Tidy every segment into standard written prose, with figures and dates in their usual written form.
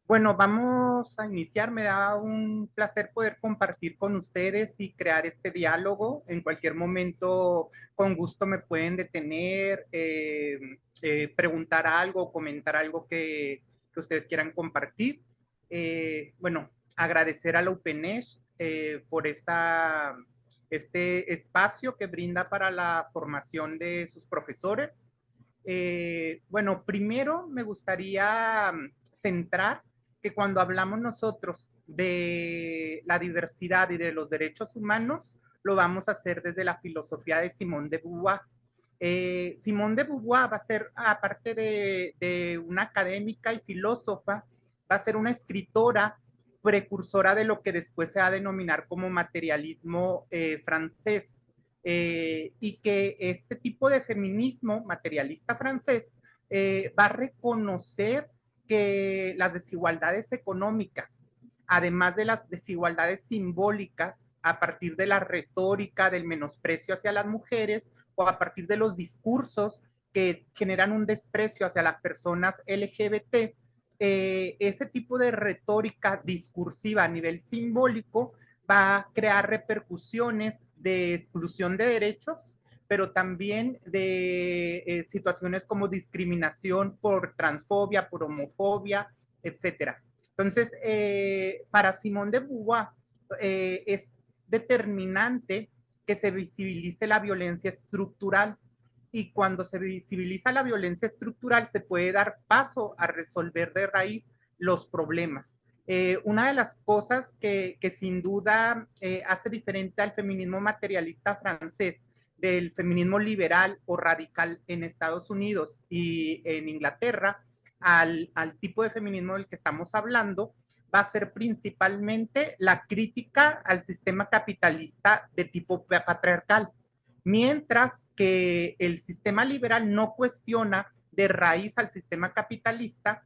Bueno, vamos a iniciar. Me da un placer poder compartir con ustedes y crear este diálogo. En cualquier momento, con gusto me pueden detener, preguntar algo, comentar algo que ustedes quieran compartir. Bueno, agradecer a la UPENESH por este espacio que brinda para la formación de sus profesores. Bueno, primero me gustaría centrar que cuando hablamos nosotros de la diversidad y de los derechos humanos, lo vamos a hacer desde la filosofía de Simone de Beauvoir. Simone de Beauvoir va a ser, aparte de una académica y filósofa, va a ser una escritora precursora de lo que después se va a denominar como materialismo francés. Y que este tipo de feminismo materialista francés va a reconocer que las desigualdades económicas, además de las desigualdades simbólicas, a partir de la retórica del menosprecio hacia las mujeres o a partir de los discursos que generan un desprecio hacia las personas LGBT, ese tipo de retórica discursiva a nivel simbólico va a crear repercusiones de exclusión de derechos, pero también de situaciones como discriminación por transfobia, por homofobia, etcétera. Entonces, para Simone de Beauvoir es determinante que se visibilice la violencia estructural, y cuando se visibiliza la violencia estructural se puede dar paso a resolver de raíz los problemas. Una de las cosas que sin duda hace diferente al feminismo materialista francés del feminismo liberal o radical en Estados Unidos y en Inglaterra al tipo de feminismo del que estamos hablando, va a ser principalmente la crítica al sistema capitalista de tipo patriarcal, mientras que el sistema liberal no cuestiona de raíz al sistema capitalista,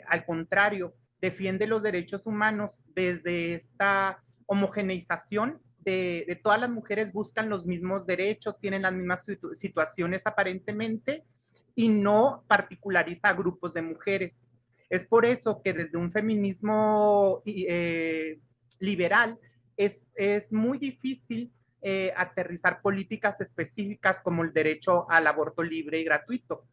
al contrario, defiende los derechos humanos desde esta homogeneización de todas las mujeres buscan los mismos derechos, tienen las mismas situaciones aparentemente y no particulariza a grupos de mujeres. Es por eso que desde un feminismo liberal es muy difícil aterrizar políticas específicas como el derecho al aborto libre y gratuito.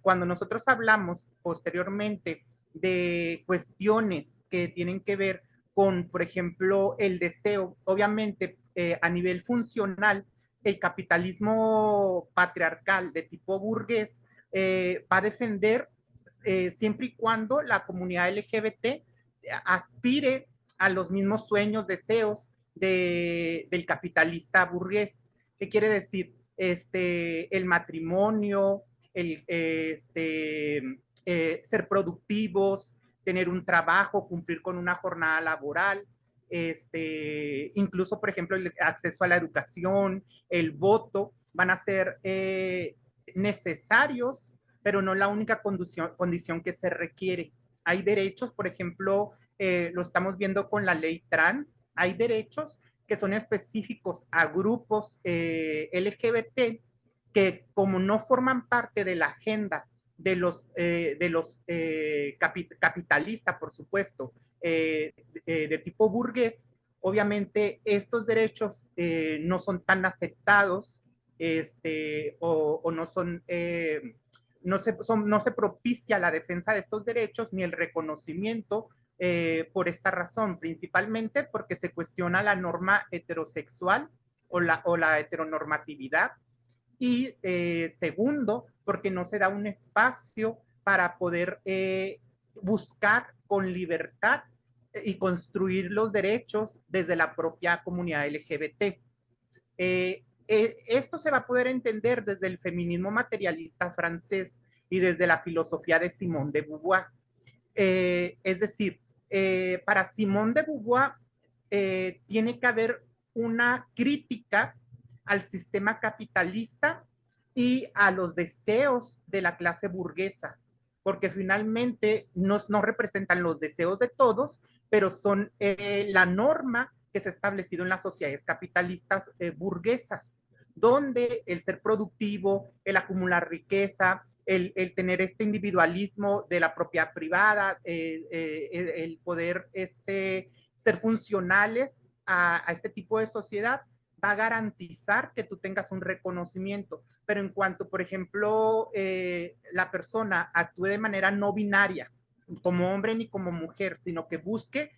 Cuando nosotros hablamos posteriormente de cuestiones que tienen que ver con, por ejemplo, el deseo, obviamente a nivel funcional, el capitalismo patriarcal de tipo burgués va a defender siempre y cuando la comunidad LGBT aspire a los mismos sueños, deseos del capitalista burgués. ¿Qué quiere decir? El matrimonio, ser productivos, tener un trabajo, cumplir con una jornada laboral, incluso, por ejemplo, el acceso a la educación, el voto, van a ser necesarios, pero no la única condición que se requiere. Hay derechos, por ejemplo, lo estamos viendo con la ley trans, hay derechos que son específicos a grupos LGBT que como no forman parte de la agenda de los capitalistas, por supuesto, de tipo burgués, obviamente estos derechos no son tan aceptados o no son, no se propicia la defensa de estos derechos ni el reconocimiento por esta razón, principalmente porque se cuestiona la norma heterosexual o la heteronormatividad y segundo, porque no se da un espacio para poder buscar con libertad y construir los derechos desde la propia comunidad LGBT. Esto se va a poder entender desde el feminismo materialista francés y desde la filosofía de Simone de Beauvoir. Es decir, para Simone de Beauvoir tiene que haber una crítica al sistema capitalista y a los deseos de la clase burguesa, porque finalmente no representan los deseos de todos, pero son la norma que se ha establecido en las sociedades capitalistas burguesas, donde el ser productivo, el acumular riqueza, el tener este individualismo de la propiedad privada, el poder ser funcionales a este tipo de sociedad, va a garantizar que tú tengas un reconocimiento. Pero en cuanto, por ejemplo, la persona actúe de manera no binaria, como hombre ni como mujer, sino que busque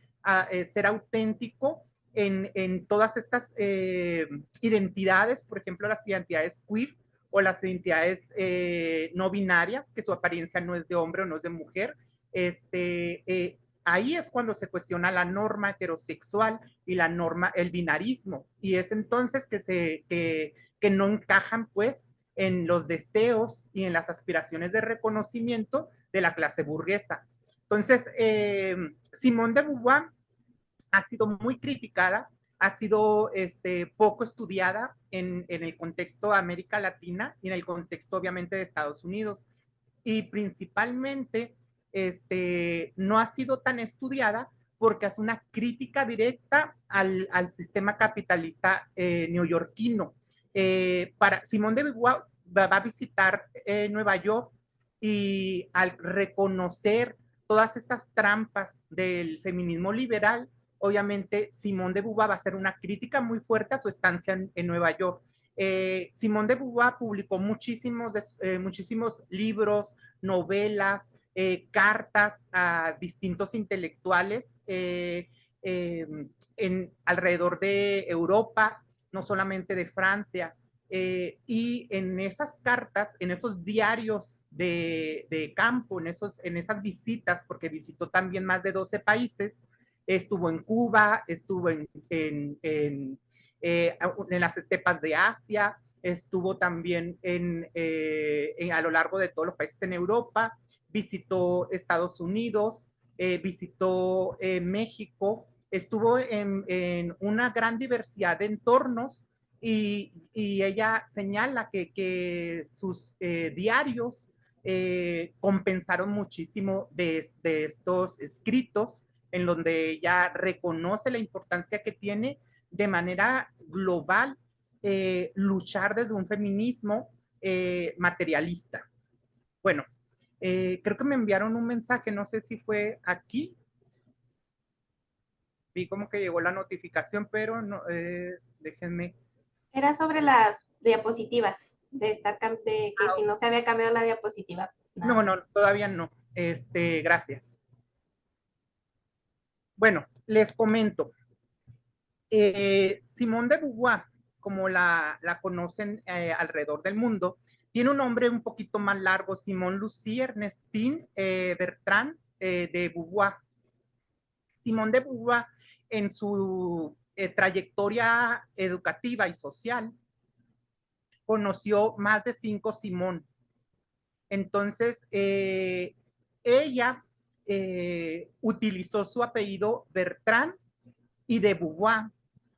ser auténtico en todas estas identidades, por ejemplo, las identidades queer o las identidades no binarias, que su apariencia no es de hombre o no es de mujer, ahí es cuando se cuestiona la norma heterosexual y la norma, el binarismo, y es entonces que no encajan pues en los deseos y en las aspiraciones de reconocimiento de la clase burguesa. Entonces, Simone de Beauvoir ha sido muy criticada, ha sido poco estudiada en el contexto de América Latina y en el contexto obviamente de Estados Unidos. Y principalmente no ha sido tan estudiada porque hace una crítica directa al sistema capitalista neoyorquino. Para Simón de Beauvoir va a visitar Nueva York y al reconocer todas estas trampas del feminismo liberal, obviamente Simón de Beauvoir va a hacer una crítica muy fuerte a su estancia en Nueva York. Simón de Beauvoir publicó muchísimos libros, novelas, cartas a distintos intelectuales alrededor de Europa, no solamente de Francia. Y en esas cartas, en esos diarios de campo, en esas visitas, porque visitó también más de 12 países, estuvo en Cuba, estuvo en las estepas de Asia, estuvo también a lo largo de todos los países en Europa, visitó Estados Unidos, visitó México, estuvo en una gran diversidad de entornos y ella señala que sus diarios compensaron muchísimo de estos escritos en donde ella reconoce la importancia que tiene de manera global luchar desde un feminismo materialista. Bueno, creo que me enviaron un mensaje, no sé si fue aquí, vi como que llegó la notificación, pero no, déjenme. Era sobre las diapositivas, de que si no se había cambiado la diapositiva, nada No, más. no, todavía no. Gracias. Bueno, les comento. Simone de Beauvoir, como la conocen alrededor del mundo, tiene un nombre un poquito más largo, Simone Lucie Ernestine Bertrand de Beauvoir. Simone de Beauvoir, en su trayectoria educativa y social, conoció más de 5 Simón. Entonces, ella utilizó su apellido Bertrand y de Beauvoir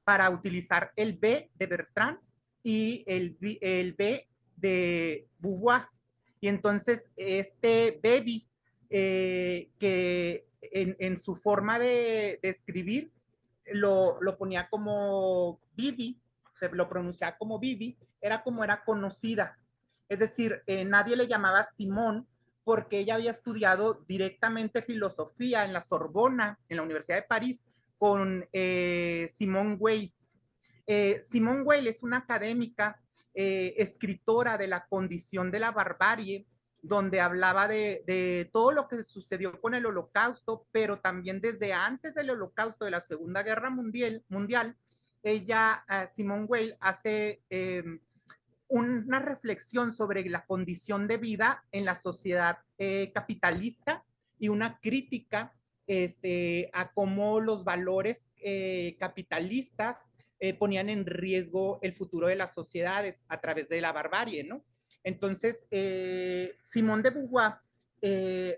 para utilizar el B de Bertrand y el B de Beauvoir. Y entonces este baby, que en su forma de escribir lo ponía como Bibi, se lo pronunciaba como Bibi, era como era conocida. Es decir, nadie le llamaba Simón porque ella había estudiado directamente filosofía en la Sorbona, en la Universidad de París, con Simone Weil. Simone Weil es una académica, escritora de la condición de la barbarie, donde hablaba de todo lo que sucedió con el Holocausto, pero también desde antes del Holocausto de la Segunda Guerra Mundial ella, Simone Weil, hace una reflexión sobre la condición de vida en la sociedad capitalista y una crítica a cómo los valores capitalistas ponían en riesgo el futuro de las sociedades a través de la barbarie, ¿no? Entonces, Simone de Beauvoir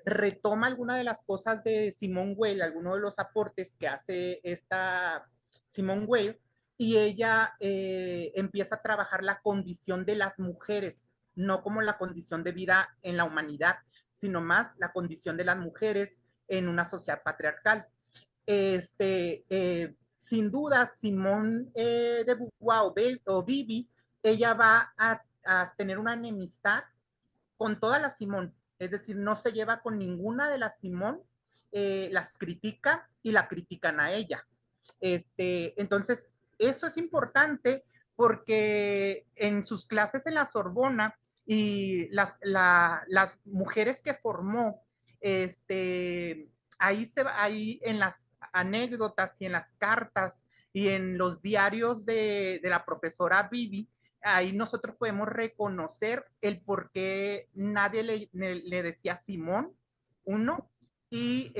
retoma alguna de las cosas de Simone Weil, algunos de los aportes que hace esta Simone Weil, y ella empieza a trabajar la condición de las mujeres, no como la condición de vida en la humanidad, sino más la condición de las mujeres en una sociedad patriarcal. Sin duda, Simón de Beauvoir o Bibi, ella va a tener una enemistad con toda la Simón, es decir, no se lleva con ninguna de las Simón, las critica y la critican a ella. Entonces, eso es importante porque en sus clases en la Sorbona y las mujeres que formó, ahí en las anécdotas y en las cartas y en los diarios de la profesora Vivi, ahí nosotros podemos reconocer el por qué nadie le decía Simón, uno, y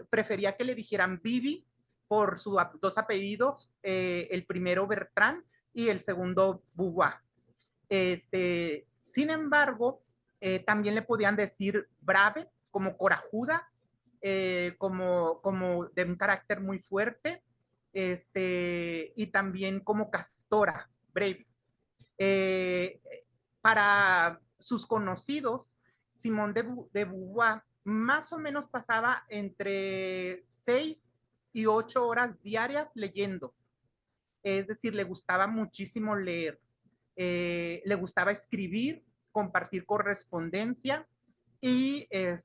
prefería que le dijeran Vivi por sus dos apellidos, el primero Bertrán y el segundo Beauvoir. Sin embargo, también le podían decir brave, como corajuda, como de un carácter muy fuerte, y también como castora, brave. Eh, para sus conocidos, Simón de Beauvoir más o menos pasaba entre 6 y 8 horas diarias leyendo. Es decir, le gustaba muchísimo leer, le gustaba escribir, compartir correspondencia y era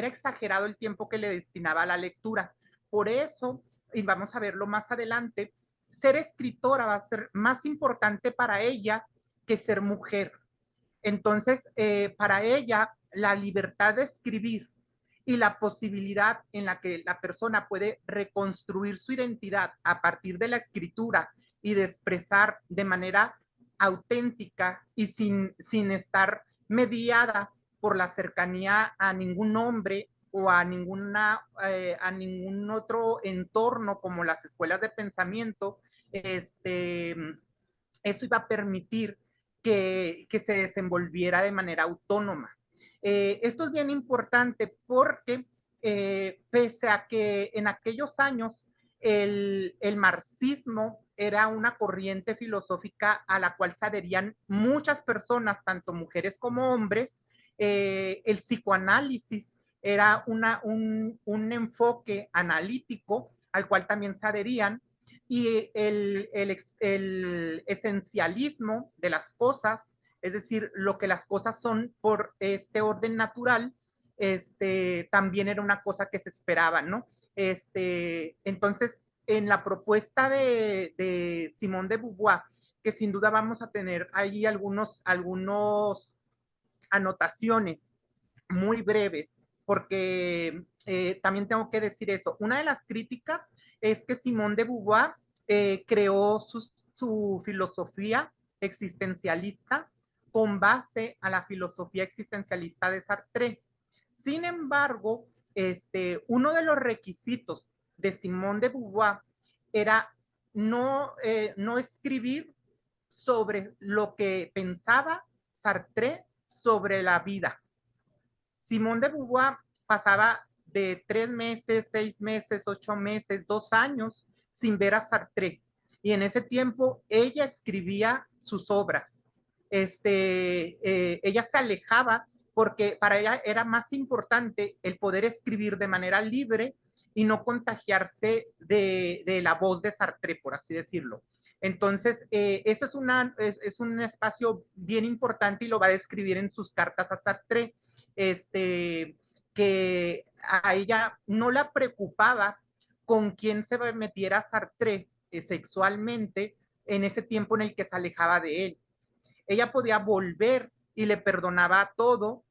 exagerado el tiempo que le destinaba a la lectura. Por eso, y vamos a verlo más adelante, ser escritora va a ser más importante para ella que ser mujer. Entonces, para ella, la libertad de escribir y la posibilidad en la que la persona puede reconstruir su identidad a partir de la escritura y de expresar de manera auténtica y sin estar mediada por la cercanía a ningún hombre o a ningún otro entorno como las escuelas de pensamiento, eso iba a permitir que se desenvolviera de manera autónoma. Esto es bien importante porque pese a que en aquellos años el marxismo era una corriente filosófica a la cual se adherían muchas personas, tanto mujeres como hombres, el psicoanálisis era un enfoque analítico al cual también se adherían, y el esencialismo de las cosas, es decir, lo que las cosas son por este orden natural, también era una cosa que se esperaba, ¿no? Entonces, en la propuesta de Simone de Beauvoir, que sin duda vamos a tener ahí algunos anotaciones muy breves, porque también tengo que decir eso. Una de las críticas es que Simone de Beauvoir creó su filosofía existencialista con base a la filosofía existencialista de Sartre. Sin embargo, uno de los requisitos de Simone de Beauvoir era no escribir sobre lo que pensaba Sartre sobre la vida. Simone de Beauvoir pasaba de 3 meses, 6 meses, 8 meses, 2 años sin ver a Sartre. Y en ese tiempo ella escribía sus obras. Ella se alejaba porque para ella era más importante el poder escribir de manera libre y no contagiarse de la voz de Sartre, por así decirlo. Entonces, eso es un espacio bien importante y lo va a describir en sus cartas a Sartre, que a ella no la preocupaba con quién se metiera Sartre sexualmente en ese tiempo en el que se alejaba de él. Ella podía volver y le perdonaba todo,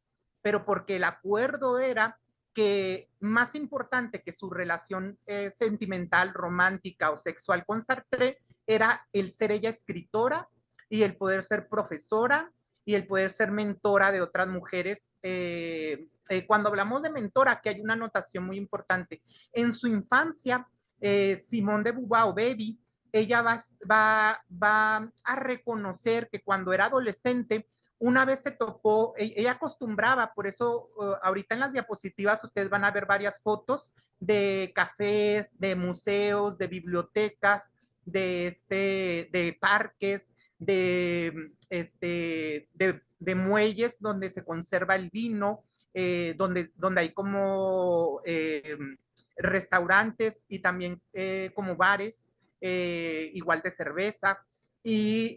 pero porque el acuerdo era que más importante que su relación sentimental, romántica o sexual con Sartre era el ser ella escritora y el poder ser profesora y el poder ser mentora de otras mujeres. Cuando hablamos de mentora, que hay una anotación muy importante. En su infancia, Simone de Beauvoir o Baby, ella va a reconocer que cuando era adolescente, una vez se topó, ella acostumbraba, por eso ahorita en las diapositivas ustedes van a ver varias fotos de cafés, de museos, de bibliotecas, de parques, de muelles donde se conserva el vino, donde hay como restaurantes y también como bares, igual de cerveza. y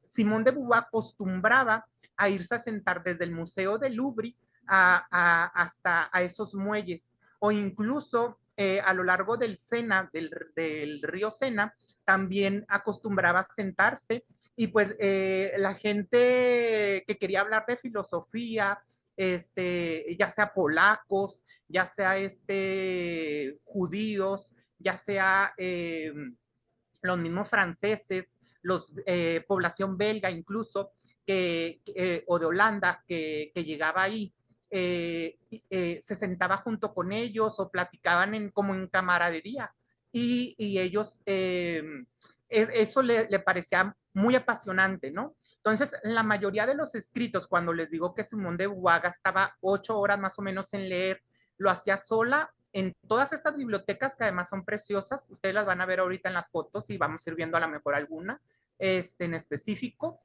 Simone de Beauvoir acostumbraba a irse a sentar desde el Museo del Louvre hasta a esos muelles, o incluso a lo largo del Sena, del río Sena, también acostumbraba a sentarse, y pues la gente que quería hablar de filosofía, ya sea polacos, ya sea judíos, ya sea los mismos franceses, población belga incluso, o de Holanda, que llegaba ahí, se sentaba junto con ellos o platicaban como en camaradería, y ellos, eso le parecía muy apasionante, ¿no? Entonces, la mayoría de los escritos, cuando les digo que Simone de Beauvoir gastaba 8 horas más o menos en leer, lo hacía sola en todas estas bibliotecas, que además son preciosas. Ustedes las van a ver ahorita en las fotos y vamos a ir viendo a lo mejor alguna en específico.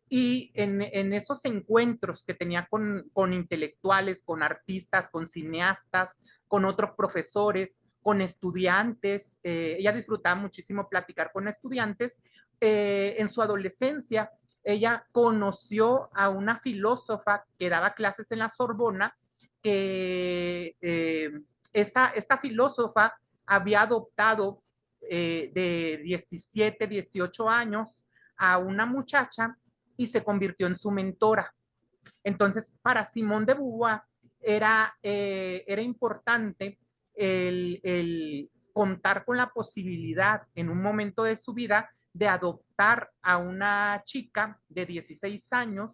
Y en esos encuentros que tenía con intelectuales, con artistas, con cineastas, con otros profesores, con estudiantes, ella disfrutaba muchísimo platicar con estudiantes. En su adolescencia, ella conoció a una filósofa que daba clases en la Sorbona, que esta filósofa había adoptado de 17, 18 años a una muchacha y se convirtió en su mentora. Entonces, para Simone de Beauvoir era importante el contar con la posibilidad en un momento de su vida de adoptar a una chica de 16 años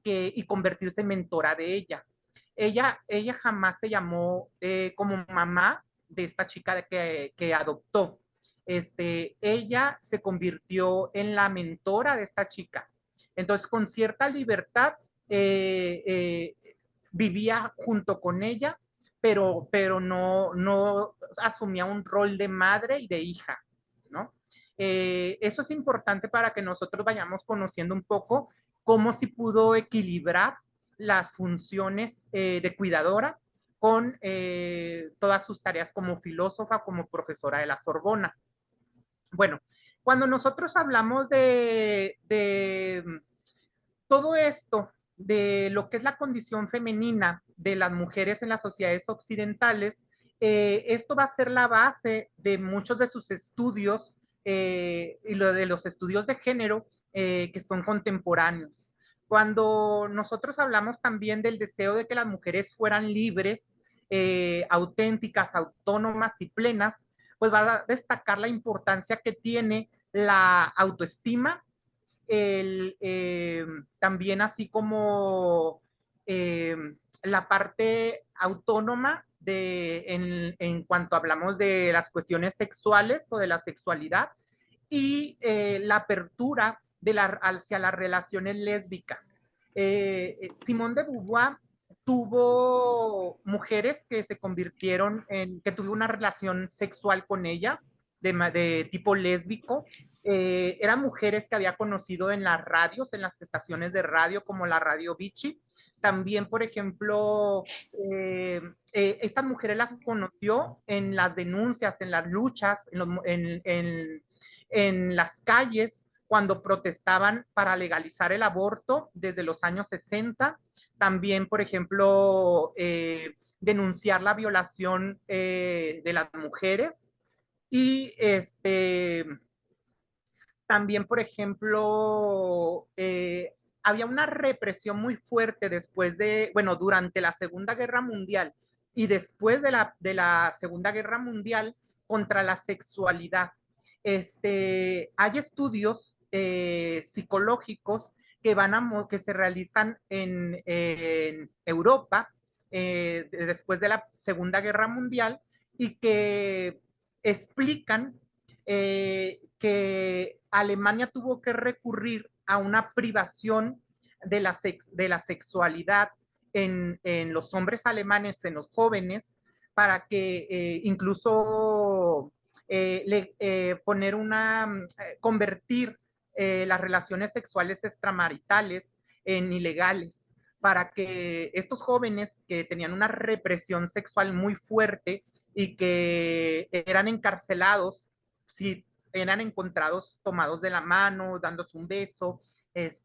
y convertirse en mentora de ella. Ella jamás se llamó como mamá de esta chica que adoptó. Ella se convirtió en la mentora de esta chica. Entonces, con cierta libertad, eh, eh, vivía junto con ella, pero no asumía un rol de madre y de hija, ¿no? Eso es importante para que nosotros vayamos conociendo un poco cómo se pudo equilibrar las funciones de cuidadora con todas sus tareas como filósofa, como profesora de la Sorbona. Bueno, cuando nosotros hablamos de todo esto, de lo que es la condición femenina de las mujeres en las sociedades occidentales, esto va a ser la base de muchos de sus estudios y lo de los estudios de género que son contemporáneos. Cuando nosotros hablamos también del deseo de que las mujeres fueran libres, auténticas, autónomas y plenas, pues va a destacar la importancia que tiene la autoestima, también así como eh, la parte autónoma en cuanto hablamos de las cuestiones sexuales o de la sexualidad, y la apertura hacia las relaciones lésbicas. Simone de Beauvoir tuvo mujeres que se convirtieron que tuvo una relación sexual con ellas de tipo lésbico. Eran mujeres que había conocido en las radios, en las estaciones de radio como la Radio Vichy. También, por ejemplo, estas mujeres las conoció en las denuncias, en las luchas, en las calles, cuando protestaban para legalizar el aborto desde los años 60. También, por ejemplo, denunciar la violación de las mujeres. Y también, por ejemplo, había una represión muy fuerte bueno, durante la Segunda Guerra Mundial y después de la Segunda Guerra Mundial contra la sexualidad. Hay estudios psicológicos que se realizan en Europa después de la Segunda Guerra Mundial, y que explican que Alemania tuvo que recurrir a una privación de la sexualidad en los hombres alemanes, en los jóvenes, para que incluso convertir las relaciones sexuales extramaritales en ilegales, para que estos jóvenes que tenían una represión sexual muy fuerte y que eran encarcelados si eran encontrados tomados de la mano, dándose un beso,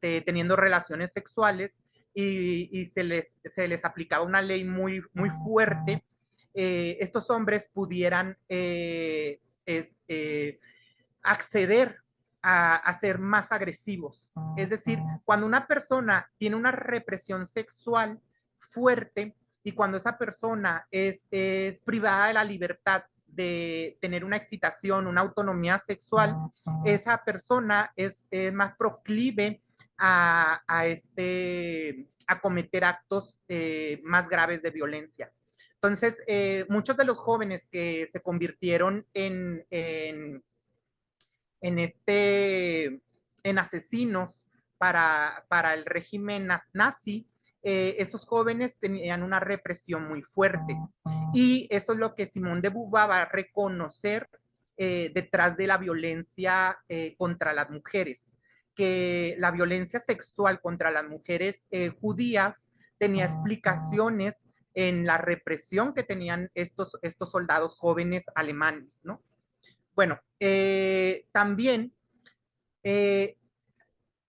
teniendo relaciones sexuales y se les aplicaba una ley muy, muy fuerte, estos hombres pudieran acceder a ser más agresivos. Es decir, cuando una persona tiene una represión sexual fuerte y cuando esa persona es privada de la libertad de tener una excitación, una autonomía sexual, esa persona es más proclive a cometer actos más graves de violencia. Entonces, muchos de los jóvenes que se convirtieron en, en asesinos para el régimen nazi, esos jóvenes tenían una represión muy fuerte. Y eso es lo que Simón de Beauvoir va a reconocer detrás de la violencia contra las mujeres, que la violencia sexual contra las mujeres judías tenía explicaciones en la represión que tenían estos soldados jóvenes alemanes, ¿no? Bueno, también eh,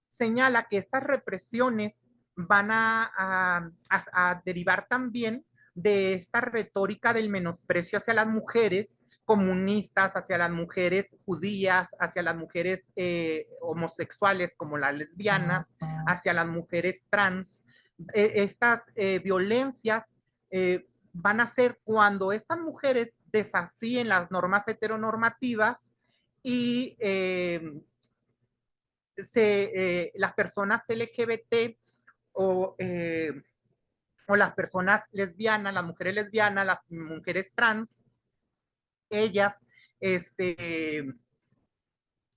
señala que estas represiones van a derivar también de esta retórica del menosprecio hacia las mujeres comunistas, hacia las mujeres judías, hacia las mujeres homosexuales como las lesbianas, hacia las mujeres trans. Estas violencias van a ser cuando estas mujeres desafíen las normas heteronormativas y las personas LGBT o, o las personas lesbianas, las mujeres trans, ellas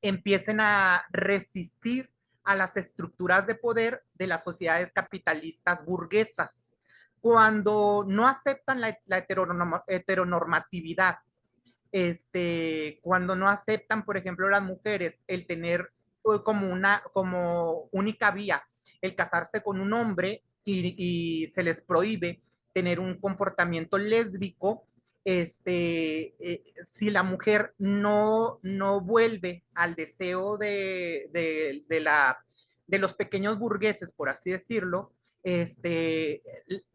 empiecen a resistir a las estructuras de poder de las sociedades capitalistas burguesas. Cuando no aceptan la heteronormatividad, cuando no aceptan, por ejemplo, las mujeres el tener como única vía el casarse con un hombre y se les prohíbe tener un comportamiento lésbico, si la mujer no vuelve al deseo de los pequeños burgueses, por así decirlo,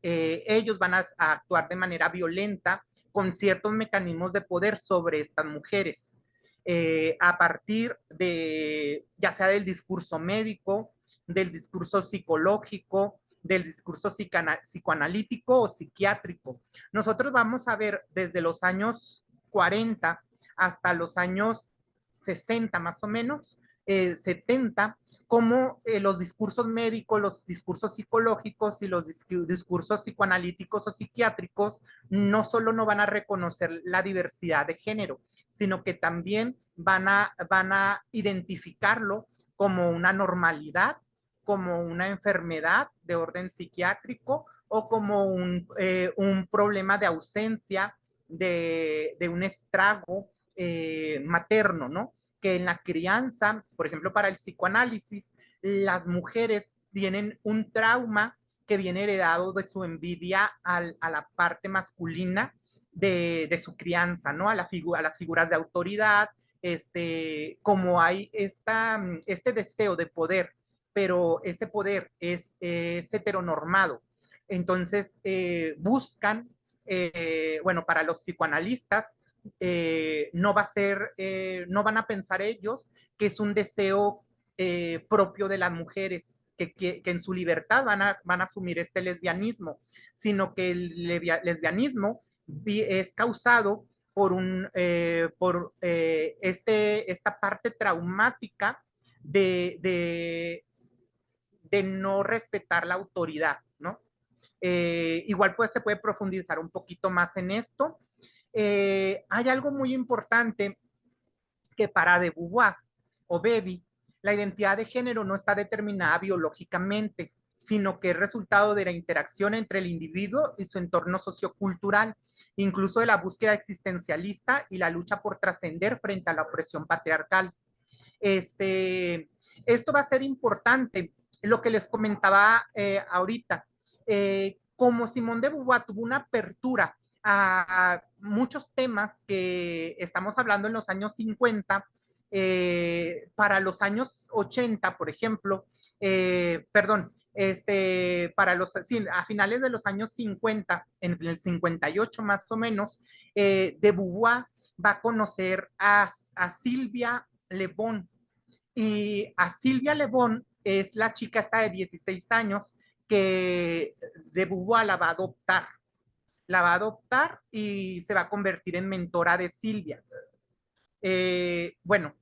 ellos van a actuar de manera violenta con ciertos mecanismos de poder sobre estas mujeres, a partir de, ya sea del discurso médico, del discurso psicológico, del discurso psicoanalítico o psiquiátrico. Nosotros vamos a ver desde los años 40 hasta los años 60 más o menos, 70, cómo los discursos médicos, los discursos psicológicos y los discursos psicoanalíticos o psiquiátricos no solo no van a reconocer la diversidad de género, sino que también van a identificarlo como una normalidad, como una enfermedad de orden psiquiátrico o como un problema de ausencia de un estrago materno, ¿no? Que en la crianza, por ejemplo, para el psicoanálisis, las mujeres tienen un trauma que viene heredado de su envidia a la parte masculina de su crianza, ¿no? A las figuras de autoridad, como hay este deseo de poder, pero ese poder es heteronormado. Entonces, buscan, bueno, para los psicoanalistas, no va a ser, no van a pensar ellos que es un deseo propio de las mujeres, que en su libertad van a asumir este lesbianismo, sino que el lesbianismo es causado por esta parte traumática de no respetar la autoridad, ¿no? Igual pues se puede profundizar un poquito más en esto. Hay algo muy importante que para de Beauvoir o Bevy, la identidad de género no está determinada biológicamente, sino que es resultado de la interacción entre el individuo y su entorno sociocultural, incluso de la búsqueda existencialista y la lucha por trascender frente a la opresión patriarcal. Esto va a ser importante, lo que les comentaba ahorita. Como Simone de Beauvoir tuvo una apertura a muchos temas que estamos hablando en los años 50, para los años 80, por ejemplo, perdón, sí, a finales de los años 50, en el 58 más o menos, de Beauvoir va a conocer a Silvia Le Bon. Y a Silvia Le Bon es la chica esta de 16 años que de Beauvoir la va a adoptar. La va a adoptar y se va a convertir en mentora de Silvia. Bueno,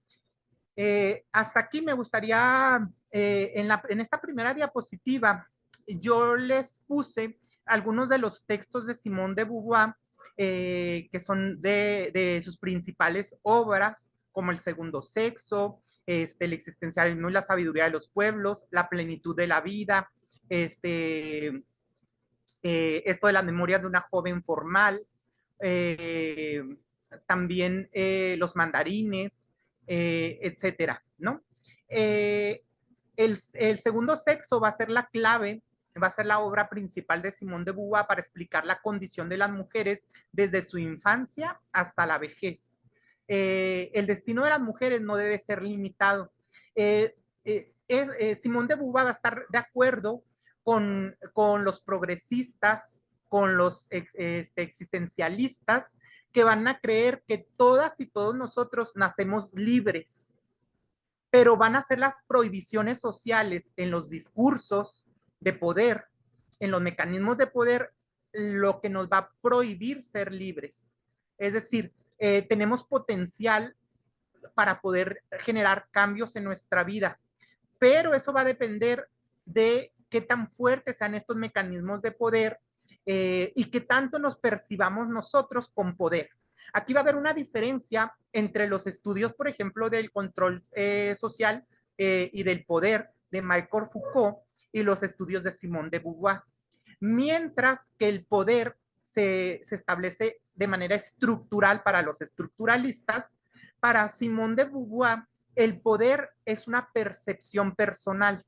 hasta aquí me gustaría, en esta primera diapositiva, yo les puse algunos de los textos de Simone de Beauvoir, que son de sus principales obras, como El segundo sexo, el existencialismo y la sabiduría de los pueblos, La plenitud de la vida, esto de las memorias de una joven formal, eh, también los mandarines, etcétera, ¿no? El segundo sexo va a ser la clave, va a ser la obra principal de Simone de Beauvoir para explicar la condición de las mujeres desde su infancia hasta la vejez. El destino de las mujeres no debe ser limitado. Simone de Beauvoir va a estar de acuerdo con los progresistas, con los existencialistas, que van a creer que todas y todos nosotros nacemos libres, pero van a ser las prohibiciones sociales en los discursos de poder, en los mecanismos de poder, lo que nos va a prohibir ser libres. Es decir, tenemos potencial para poder generar cambios en nuestra vida, pero eso va a depender de qué tan fuertes sean estos mecanismos de poder, y qué tanto nos percibamos nosotros con poder. Aquí va a haber una diferencia entre los estudios, por ejemplo, del control social y del poder de Michael Foucault y los estudios de Simone de Beauvoir. Mientras que el poder se establece de manera estructural para los estructuralistas, para Simone de Beauvoir el poder es una percepción personal.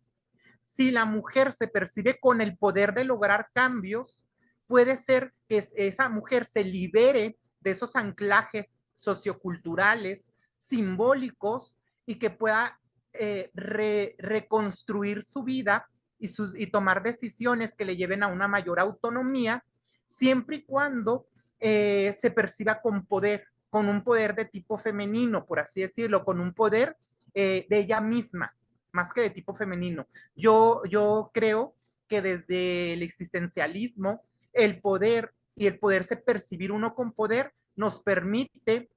Si la mujer se percibe con el poder de lograr cambios, puede ser que esa mujer se libere de esos anclajes socioculturales, simbólicos, y que pueda reconstruir su vida y tomar decisiones que le lleven a una mayor autonomía, siempre y cuando se perciba con poder, con un poder de tipo femenino, por así decirlo, con un poder de ella misma, más que de tipo femenino. Yo creo que desde el existencialismo, el poder y el poderse percibir uno con poder nos permite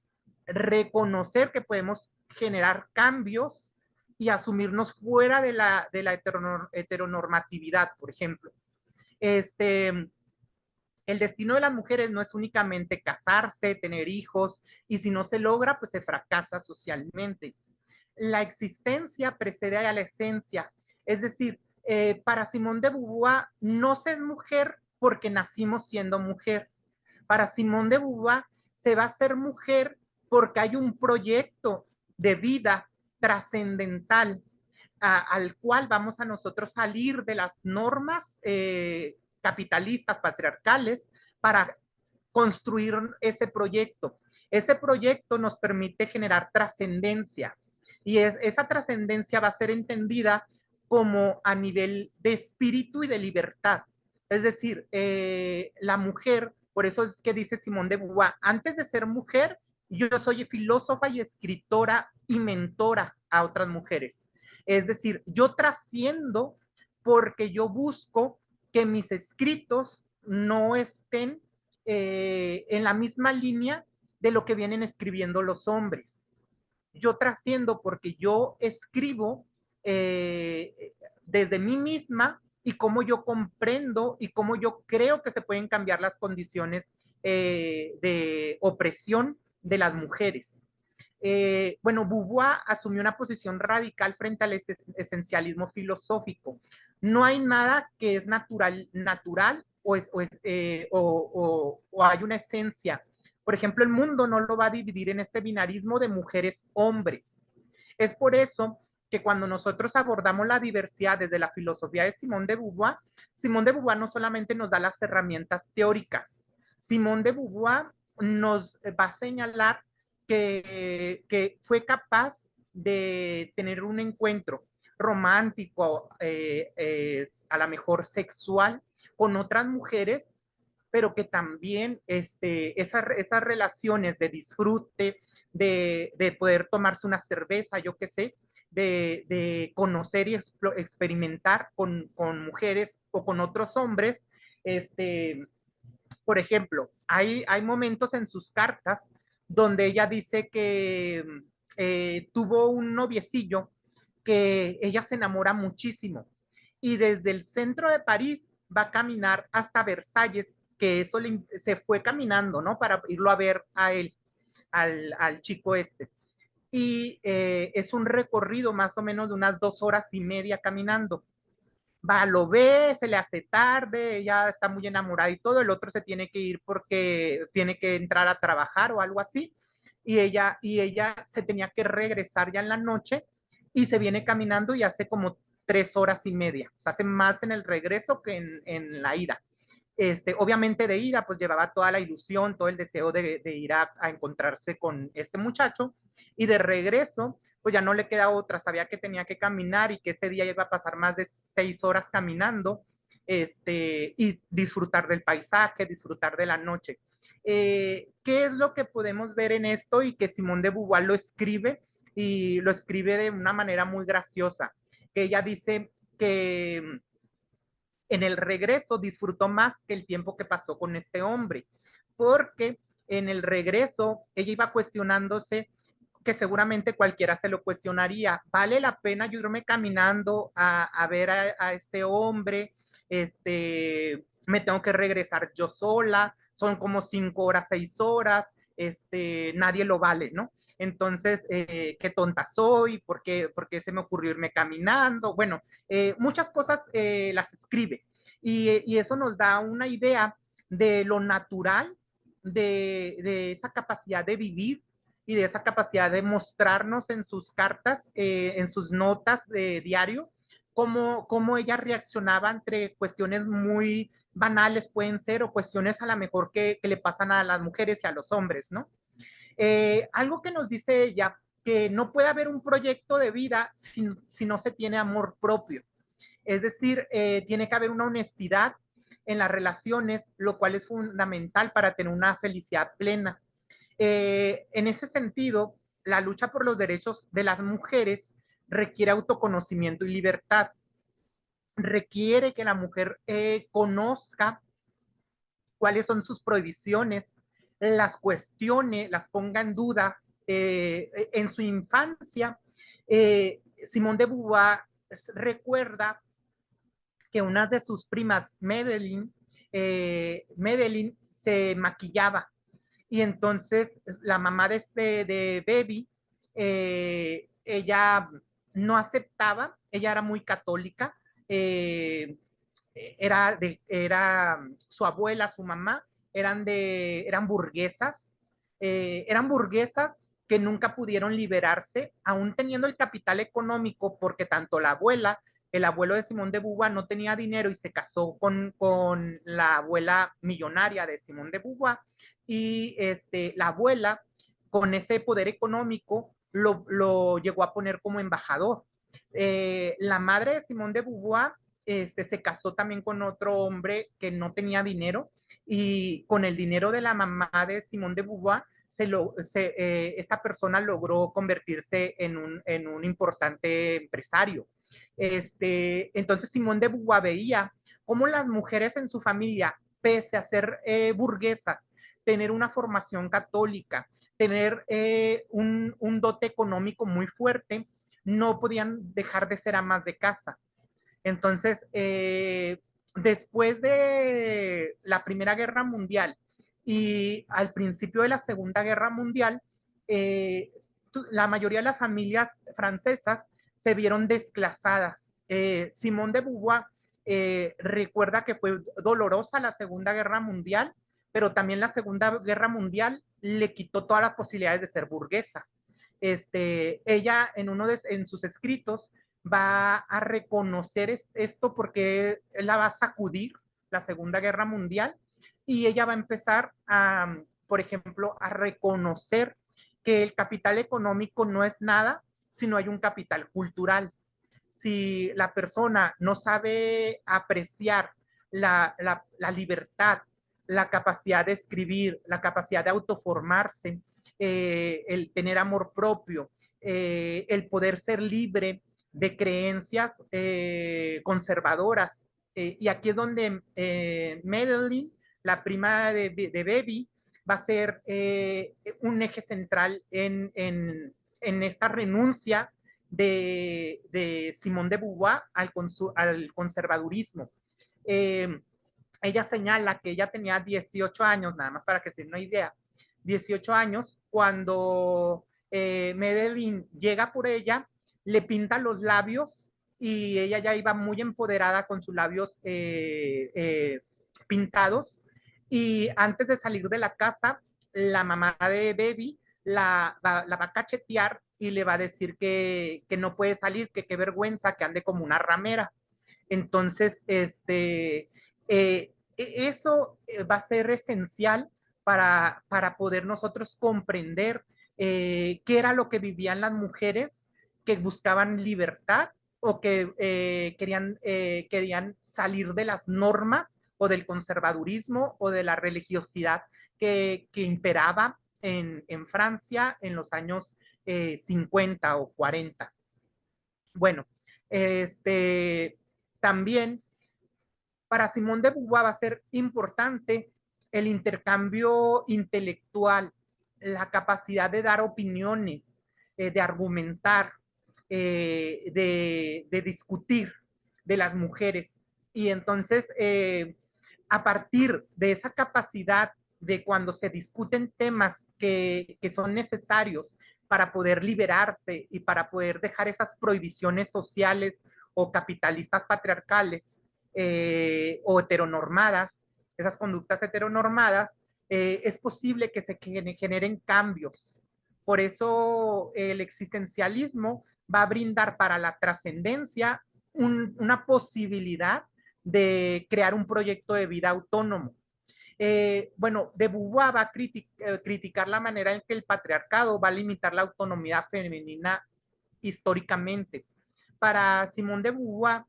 reconocer que podemos generar cambios y asumirnos fuera de la heteronormatividad, por ejemplo. El destino de las mujeres no es únicamente casarse, tener hijos, y si no se logra, pues se fracasa socialmente. La existencia precede a la esencia. Es decir, para Simone de Beauvoir no se es mujer porque nacimos siendo mujer. Para Simone de Beauvoir se va a ser mujer porque hay un proyecto de vida trascendental al cual vamos a nosotros salir de las normas capitalistas, patriarcales, para construir ese proyecto. Ese proyecto nos permite generar trascendencia, y esa trascendencia va a ser entendida como a nivel de espíritu y de libertad. Es decir, la mujer, por eso es que dice Simone de Beauvoir, antes de ser mujer, yo soy filósofa y escritora y mentora a otras mujeres. Es decir, yo trasciendo porque yo busco que mis escritos no estén en la misma línea de lo que vienen escribiendo los hombres. Yo trasciendo porque yo escribo desde mí misma y cómo yo comprendo y cómo yo creo que se pueden cambiar las condiciones de opresión de las mujeres. Bueno, Beauvoir asumió una posición radical frente al esencialismo filosófico. No hay nada que es natural o hay una esencia. Por ejemplo, el mundo no lo va a dividir en este binarismo de mujeres-hombres. Es por eso que cuando nosotros abordamos la diversidad desde la filosofía de Simone de Beauvoir no solamente nos da las herramientas teóricas, Simone de Beauvoir nos va a señalar que fue capaz de tener un encuentro romántico, a lo mejor sexual, con otras mujeres, pero que también esas relaciones de disfrute, de poder tomarse una cerveza, yo qué sé, de conocer y experimentar con mujeres o con otros hombres, por ejemplo, hay momentos en sus cartas donde ella dice que tuvo un noviecillo que ella se enamora muchísimo y desde el centro de París va a caminar hasta Versalles, que eso se fue caminando, ¿no? Para irlo a ver a él, al chico este. Y es un recorrido más o menos de unas 2 horas y media caminando. Va, lo ve, se le hace tarde, ella está muy enamorada y todo, el otro se tiene que ir porque tiene que entrar a trabajar o algo así, y ella se tenía que regresar ya en la noche y se viene caminando y hace como 3 horas y media, o sea, hace más en el regreso que en la ida. Obviamente de ida, pues llevaba toda la ilusión, todo el deseo de ir a encontrarse con este muchacho, y de regreso, pues ya no le queda otra, sabía que tenía que caminar y que ese día iba a pasar más de 6 horas caminando, y disfrutar del paisaje, disfrutar de la noche. ¿Qué es lo que podemos ver en esto y que Simone de Beauvoir lo escribe y lo escribe de una manera muy graciosa? Que ella dice que en el regreso disfrutó más que el tiempo que pasó con este hombre, porque en el regreso ella iba cuestionándose, que seguramente cualquiera se lo cuestionaría, ¿vale la pena yo irme caminando a ver a este hombre? Me tengo que regresar yo sola, son como 5 horas, 6 horas, nadie lo vale, ¿no? Entonces, qué tonta soy, ¿por qué se me ocurrió irme caminando? Bueno, muchas cosas las escribe, y eso nos da una idea de lo natural, de esa capacidad de vivir y de esa capacidad de mostrarnos en sus cartas, en sus notas de diario, cómo ella reaccionaba entre cuestiones muy banales pueden ser, o cuestiones a lo mejor que le pasan a las mujeres y a los hombres, ¿no? Algo que nos dice ella, que no puede haber un proyecto de vida si no se tiene amor propio. Es decir, tiene que haber una honestidad en las relaciones, lo cual es fundamental para tener una felicidad plena. En ese sentido, la lucha por los derechos de las mujeres requiere autoconocimiento y libertad. Requiere que la mujer conozca cuáles son sus prohibiciones, las cuestione, las ponga en duda. En su infancia, Simone de Beauvoir recuerda que una de sus primas, Medellín se maquillaba, y entonces la mamá de Baby, ella no aceptaba, ella era muy católica, era su abuela, su mamá, eran burguesas que nunca pudieron liberarse, aún teniendo el capital económico, porque tanto la abuela, el abuelo de Simón de Beauvoir no tenía dinero y se casó con la abuela millonaria de Simón de Beauvoir, y la abuela, con ese poder económico, lo llegó a poner como embajador. La madre de Simón de Beauvoir se casó también con otro hombre que no tenía dinero, y con el dinero de la mamá de Simón de Beauvoir, esta persona logró convertirse en un importante empresario. Entonces Simón de Beauvoir veía cómo las mujeres en su familia, pese a ser burguesas, tener una formación católica, tener un dote económico muy fuerte, no podían dejar de ser amas de casa. Entonces, después de la Primera Guerra Mundial y al principio de la Segunda Guerra Mundial, la mayoría de las familias francesas se vieron desclasadas. Simone de Beauvoir recuerda que fue dolorosa la Segunda Guerra Mundial, pero también la Segunda Guerra Mundial le quitó todas las posibilidades de ser burguesa. Ella en sus escritos va a reconocer esto, porque la va a sacudir la Segunda Guerra Mundial, y ella va a empezar por ejemplo, a reconocer que el capital económico no es nada si no hay un capital cultural. Si la persona no sabe apreciar la libertad, la capacidad de escribir, la capacidad de autoformarse, el tener amor propio, el poder ser libre de creencias conservadoras. Y aquí es donde Madeline, la prima de Baby, va a ser un eje central en esta renuncia de Simone de Beauvoir al conservadurismo. Eh, Ella señala que ella tenía 18 años, nada más para que se den una idea, 18 años, cuando Medellín llega por ella, le pinta los labios y ella ya iba muy empoderada con sus labios pintados. Y antes de salir de la casa, la mamá de Baby la va a cachetear y le va a decir que no puede salir, que qué vergüenza, que ande como una ramera. Entonces, eso va a ser esencial para poder nosotros comprender qué era lo que vivían las mujeres que buscaban libertad o que querían salir de las normas o del conservadurismo o de la religiosidad que imperaba en Francia en los años 50 o 40. Bueno, también para Simón de Beauvoir va a ser importante el intercambio intelectual, la capacidad de dar opiniones, de argumentar, de discutir de las mujeres. Y entonces, a partir de esa capacidad de cuando se discuten temas que son necesarios para poder liberarse y para poder dejar esas prohibiciones sociales o capitalistas patriarcales, o heteronormadas, esas conductas heteronormadas, es posible que se generen cambios. Por eso el existencialismo va a brindar para la trascendencia una posibilidad de crear un proyecto de vida autónomo. Bueno, de Beauvoir va a criticar la manera en que el patriarcado va a limitar la autonomía femenina históricamente. Para Simone de Beauvoir,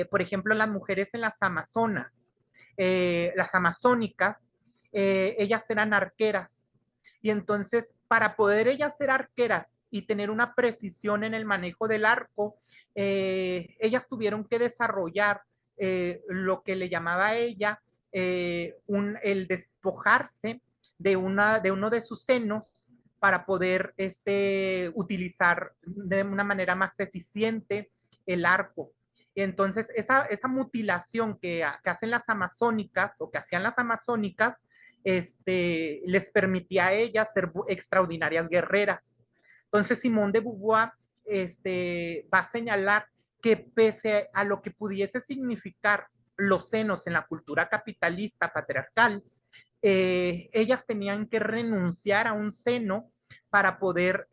por ejemplo, las mujeres en las Amazonas, las amazónicas, ellas eran arqueras. Y entonces, para poder ellas ser arqueras y tener una precisión en el manejo del arco, ellas tuvieron que desarrollar lo que le llamaba a ella el despojarse de uno de sus senos para poder utilizar de una manera más eficiente el arco. Y entonces esa mutilación que hacen las amazónicas o que hacían las amazónicas, les permitía a ellas ser extraordinarias guerreras. Entonces Simone de Beauvoir va a señalar que pese a lo que pudiese significar los senos en la cultura capitalista patriarcal, ellas tenían que renunciar a un seno para poder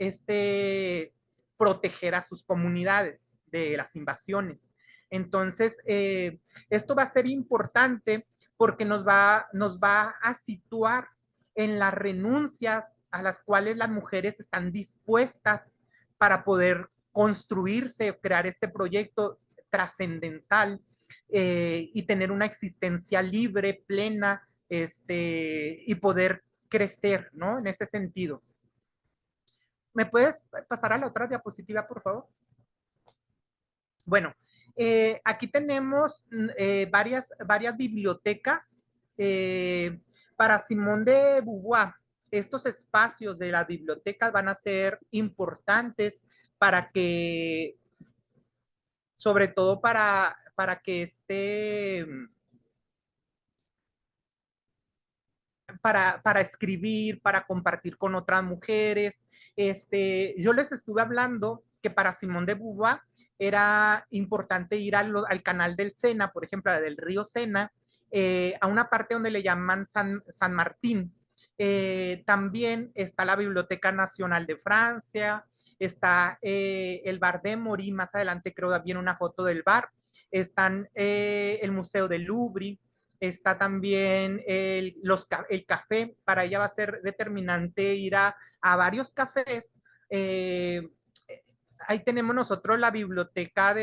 proteger a sus comunidades de las invasiones. Entonces, esto va a ser importante porque nos va a situar en las renuncias a las cuales las mujeres están dispuestas para poder construirse, crear este proyecto trascendental y tener una existencia libre, plena, y poder crecer, ¿no? En ese sentido. ¿Me puedes pasar a la otra diapositiva, por favor? Bueno, aquí tenemos varias bibliotecas para Simone de Beauvoir. Estos espacios de las bibliotecas van a ser importantes para que, sobre todo para que para escribir, para compartir con otras mujeres. Yo les estuve hablando que para Simone de Beauvoir era importante ir al canal del Sena, por ejemplo, del río Sena, a una parte donde le llaman San Martín. También está la Biblioteca Nacional de Francia, está el bar de Morí, más adelante creo que viene una foto del bar, están el Museo del Louvre, está también el café. Para ella va a ser determinante ir a varios cafés ahí tenemos nosotros la biblioteca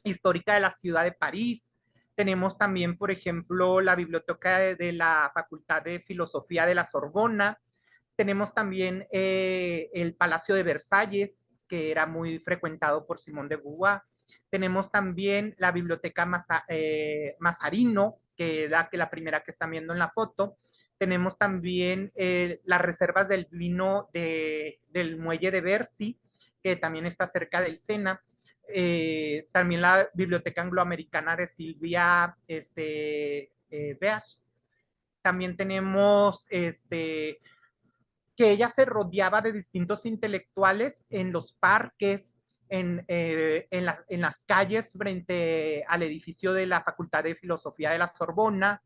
histórica de la ciudad de París. Tenemos también, por ejemplo, la biblioteca de la Facultad de Filosofía de la Sorbona. Tenemos también el Palacio de Versalles, que era muy frecuentado por Simón de Beauvoir. Tenemos también la Biblioteca Mazarino, que es la primera que están viendo en la foto. Tenemos también las reservas del vino del muelle de Bercy, que también está cerca del Sena. También la Biblioteca Angloamericana de Silvia Beach. También tenemos que ella se rodeaba de distintos intelectuales en los parques, en las calles frente al edificio de la Facultad de Filosofía de la Sorbona,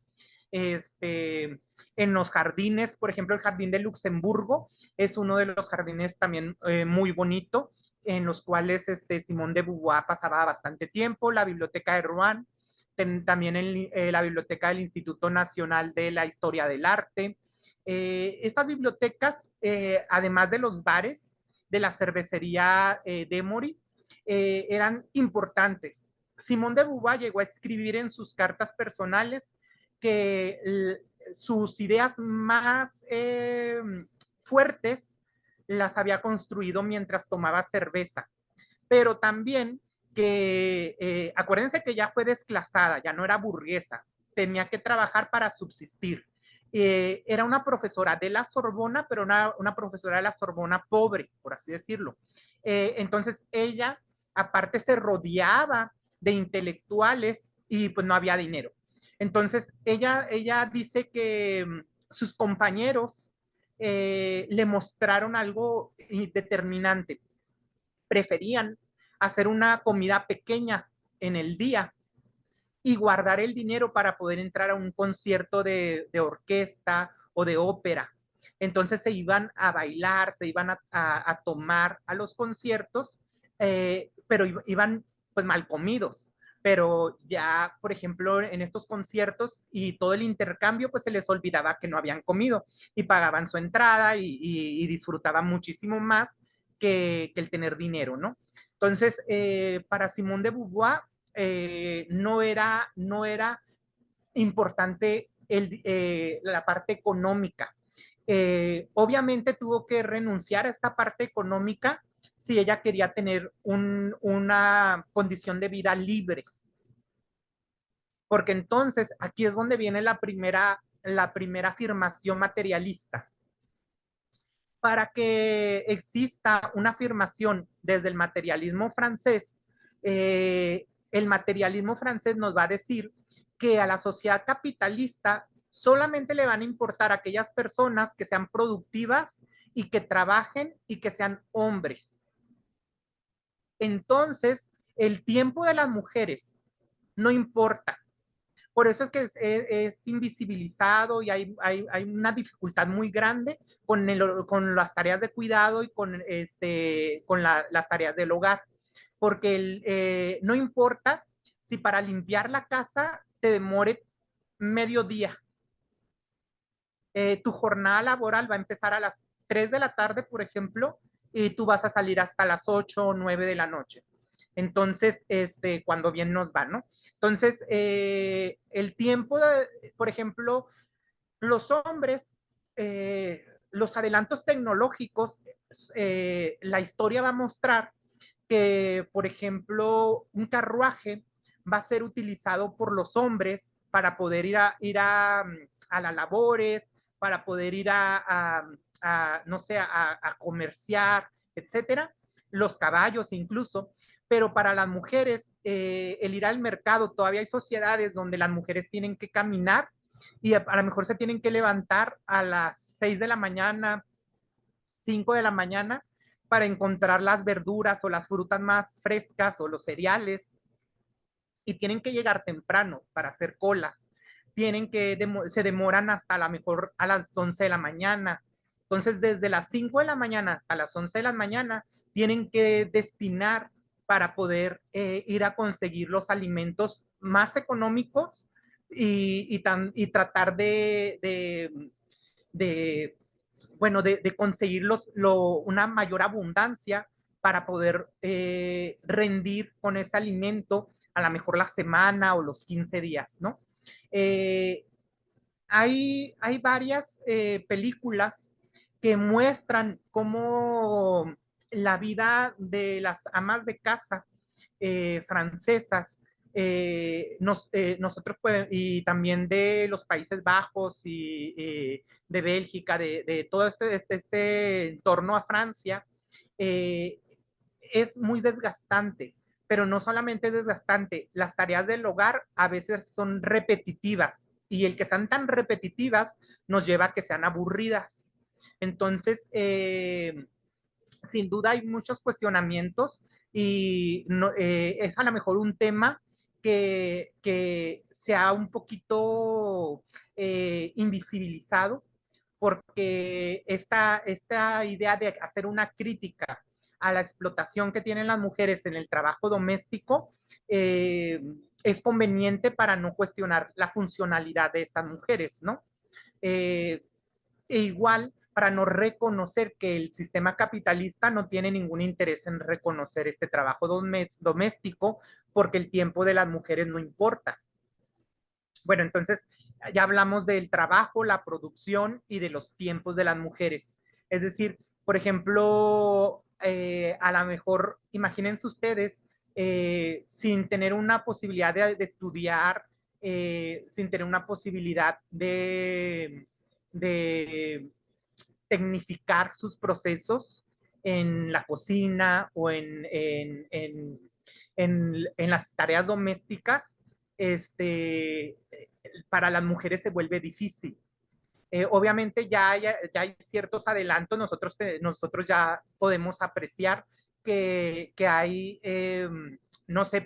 en los jardines, por ejemplo, el Jardín de Luxemburgo es uno de los jardines también muy bonito, en los cuales Simón de Beauvoir pasaba bastante tiempo, la Biblioteca de Rouen, también la Biblioteca del Instituto Nacional de la Historia del Arte. Estas bibliotecas, además de los bares, de la cervecería Demory, eran importantes. Simón de Beauvoir llegó a escribir en sus cartas personales que sus ideas más fuertes las había construido mientras tomaba cerveza, pero también que, acuérdense que ya fue desclasada, ya no era burguesa, tenía que trabajar para subsistir. Era una profesora de la Sorbona, pero una profesora de la Sorbona pobre, por así decirlo. Entonces ella, aparte, se rodeaba de intelectuales y pues no había dinero. Entonces ella dice que sus compañeros le mostraron algo determinante. Preferían hacer una comida pequeña en el día y guardar el dinero para poder entrar a un concierto de orquesta o de ópera. Entonces se iban a bailar, se iban a tomar a los conciertos, pero iban pues mal comidos. Pero ya, por ejemplo, en estos conciertos y todo el intercambio, pues se les olvidaba que no habían comido y pagaban su entrada y disfrutaban muchísimo más que el tener dinero, ¿no? Entonces, para Simón de Beauvoir, no era importante la parte económica. Obviamente tuvo que renunciar a esta parte económica si ella quería tener una condición de vida libre. Porque entonces aquí es donde viene la primera afirmación materialista. Para que exista una afirmación desde el materialismo francés, el materialismo francés nos va a decir que a la sociedad capitalista solamente le van a importar aquellas personas que sean productivas y que trabajen y que sean hombres. Entonces, el tiempo de las mujeres no importa. Por eso es que es invisibilizado y hay una dificultad muy grande con las tareas de cuidado y con las tareas del hogar. Porque no importa si para limpiar la casa te demore medio día. Tu jornada laboral va a empezar a las 3 de la tarde, por ejemplo, y tú vas a salir hasta las 8 o 9 de la noche. Entonces, cuando bien nos va, ¿no? Entonces, el tiempo, por ejemplo, los hombres, los adelantos tecnológicos, la historia va a mostrar que, por ejemplo, un carruaje va a ser utilizado por los hombres para poder a las labores, para poder ir no sé, a comerciar, etcétera, los caballos incluso, pero para las mujeres, el ir al mercado, todavía hay sociedades donde las mujeres tienen que caminar y a lo mejor se tienen que levantar a las 6 de la mañana, 5 de la mañana, para encontrar las verduras o las frutas más frescas o los cereales, y tienen que llegar temprano para hacer colas. Se demoran hasta a lo mejor a las 11 de la mañana. Entonces, desde las 5 de la mañana hasta las 11 de la mañana, tienen que destinar para poder ir a conseguir los alimentos más económicos y tratar de conseguir una mayor abundancia para poder rendir con ese alimento a lo mejor la semana o los 15 días, ¿no? Eh, hay varias películas que muestran cómo la vida de las amas de casa francesas, nosotros y también de los Países Bajos y de Bélgica, de todo este entorno a Francia, eh, es muy desgastante, pero no solamente es desgastante, las tareas del hogar a veces son repetitivas y el que sean tan repetitivas nos lleva a que sean aburridas. Entonces, sin duda hay muchos cuestionamientos y no, es a lo mejor un tema que se ha un poquito invisibilizado porque esta idea de hacer una crítica a la explotación que tienen las mujeres en el trabajo doméstico es conveniente para no cuestionar la funcionalidad de estas mujeres, ¿no? Eh, e igual para no reconocer que el sistema capitalista no tiene ningún interés en reconocer este trabajo doméstico porque el tiempo de las mujeres no importa. Bueno, entonces ya hablamos del trabajo, la producción y de los tiempos de las mujeres. Es decir, por ejemplo, a lo mejor, imagínense ustedes, sin tener una posibilidad de estudiar, sin tener una posibilidad de tecnificar sus procesos en la cocina o en las tareas domésticas, para las mujeres se vuelve difícil. Obviamente ya hay ciertos adelantos, nosotros ya podemos apreciar que hay, no sé,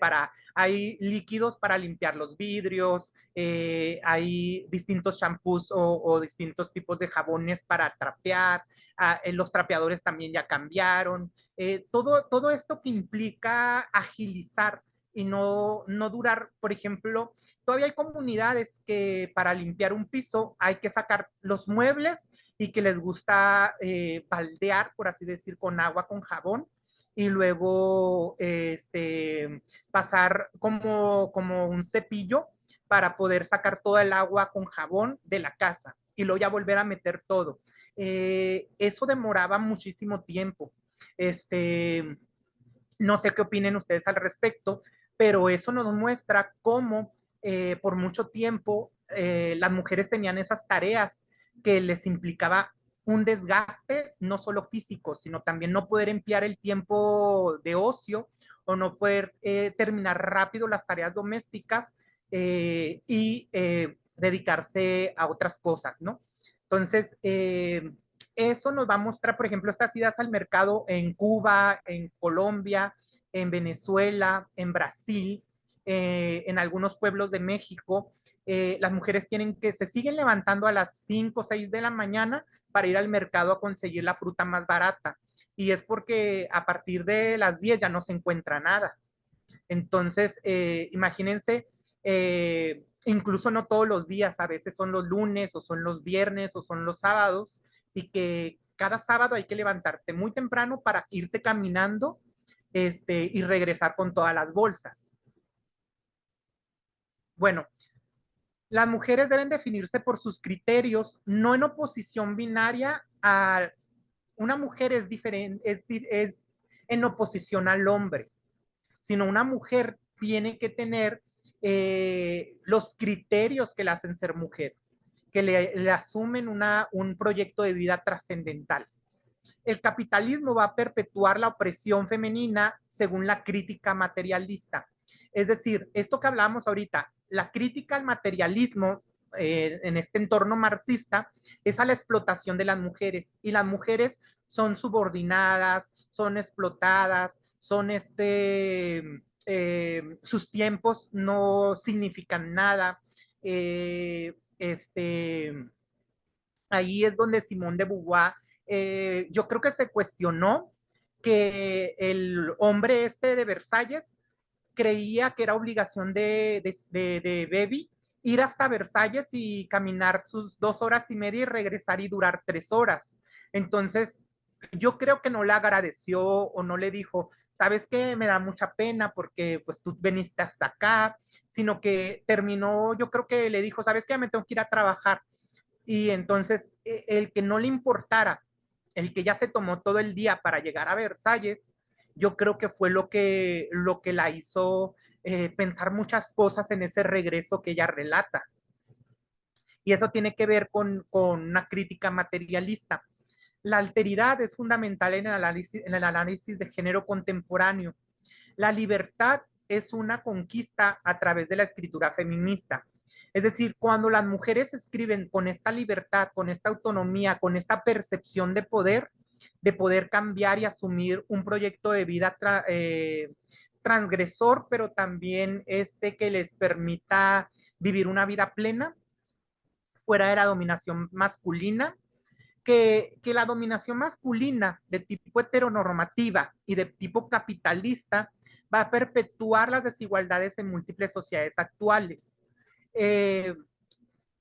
hay líquidos para limpiar los vidrios, hay distintos champús o distintos tipos de jabones para trapear, los trapeadores también ya cambiaron, todo esto que implica agilizar y no durar, por ejemplo, todavía hay comunidades que para limpiar un piso hay que sacar los muebles y que les gusta baldear, por así decir, con agua, con jabón, y luego pasar como un cepillo para poder sacar toda el agua con jabón de la casa y luego ya volver a meter todo. Eso demoraba muchísimo tiempo. No sé qué opinen ustedes al respecto, pero eso nos muestra cómo por mucho tiempo las mujeres tenían esas tareas que les implicaba un desgaste, no solo físico, sino también no poder emplear el tiempo de ocio o no poder terminar rápido las tareas domésticas y dedicarse a otras cosas, ¿no? Entonces, eso nos va a mostrar, por ejemplo, estas idas al mercado en Cuba, en Colombia, en Venezuela, en Brasil, en algunos pueblos de México. Las mujeres se siguen levantando a las 5 o 6 de la mañana para ir al mercado a conseguir la fruta más barata. Y es porque a partir de las 10 ya no se encuentra nada. Entonces, imagínense, incluso no todos los días, a veces son los lunes o son los viernes o son los sábados, y que cada sábado hay que levantarte muy temprano para irte caminando y regresar con todas las bolsas. Bueno, las mujeres deben definirse por sus criterios, no en oposición binaria a una mujer es diferente, es en oposición al hombre, sino una mujer tiene que tener los criterios que la hacen ser mujer, que le asumen un proyecto de vida trascendental. El capitalismo va a perpetuar la opresión femenina según la crítica materialista. Es decir, esto que hablábamos ahorita, la crítica al materialismo en este entorno marxista es a la explotación de las mujeres y las mujeres son subordinadas, son explotadas, son sus tiempos no significan nada. Ahí es donde Simone de Beauvoir, yo creo que se cuestionó que el hombre de Versalles creía que era obligación de Baby ir hasta Versalles y caminar sus 2 horas y media y regresar y durar 3 horas. Entonces, yo creo que no le agradeció o no le dijo, sabes qué, me da mucha pena porque pues tú veniste hasta acá, sino que terminó, yo creo que le dijo, sabes qué, me tengo que ir a trabajar. Y entonces el que no le importara, el que ya se tomó todo el día para llegar a Versalles, yo creo que fue lo que la hizo pensar muchas cosas en ese regreso que ella relata. Y eso tiene que ver con una crítica materialista. La alteridad es fundamental en el análisis de género contemporáneo. La libertad es una conquista a través de la escritura feminista. Es decir, cuando las mujeres escriben con esta libertad, con esta autonomía, con esta percepción de poder cambiar y asumir un proyecto de vida transgresor, pero también este que les permita vivir una vida plena fuera de la dominación masculina, que la dominación masculina de tipo heteronormativa y de tipo capitalista va a perpetuar las desigualdades en múltiples sociedades actuales. Eh,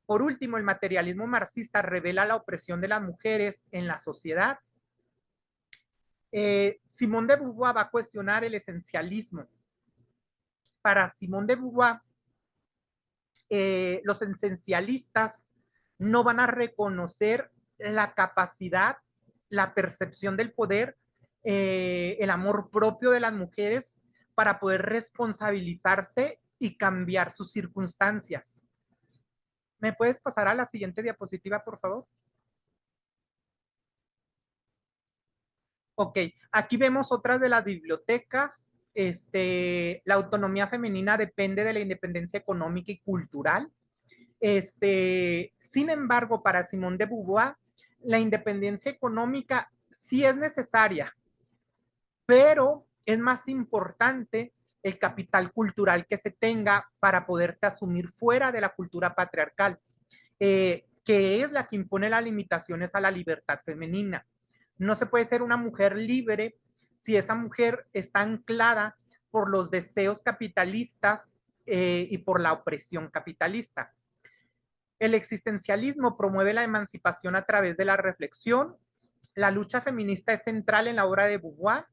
por último, el materialismo marxista revela la opresión de las mujeres en la sociedad. Simone de Beauvoir va a cuestionar el esencialismo. Para Simone de Beauvoir, los esencialistas no van a reconocer la capacidad, la percepción del poder, el amor propio de las mujeres para poder responsabilizarse y cambiar sus circunstancias. ¿Me puedes pasar a la siguiente diapositiva, por favor? Ok, aquí vemos otras de las bibliotecas. La autonomía femenina depende de la independencia económica y cultural. Sin embargo, para Simone de Beauvoir, la independencia económica sí es necesaria, pero es más importante el capital cultural que se tenga para poderte asumir fuera de la cultura patriarcal, que es la que impone las limitaciones a la libertad femenina. No se puede ser una mujer libre si esa mujer está anclada por los deseos capitalistas y por la opresión capitalista. El existencialismo promueve la emancipación a través de la reflexión. La lucha feminista es central en la obra de Beauvoir.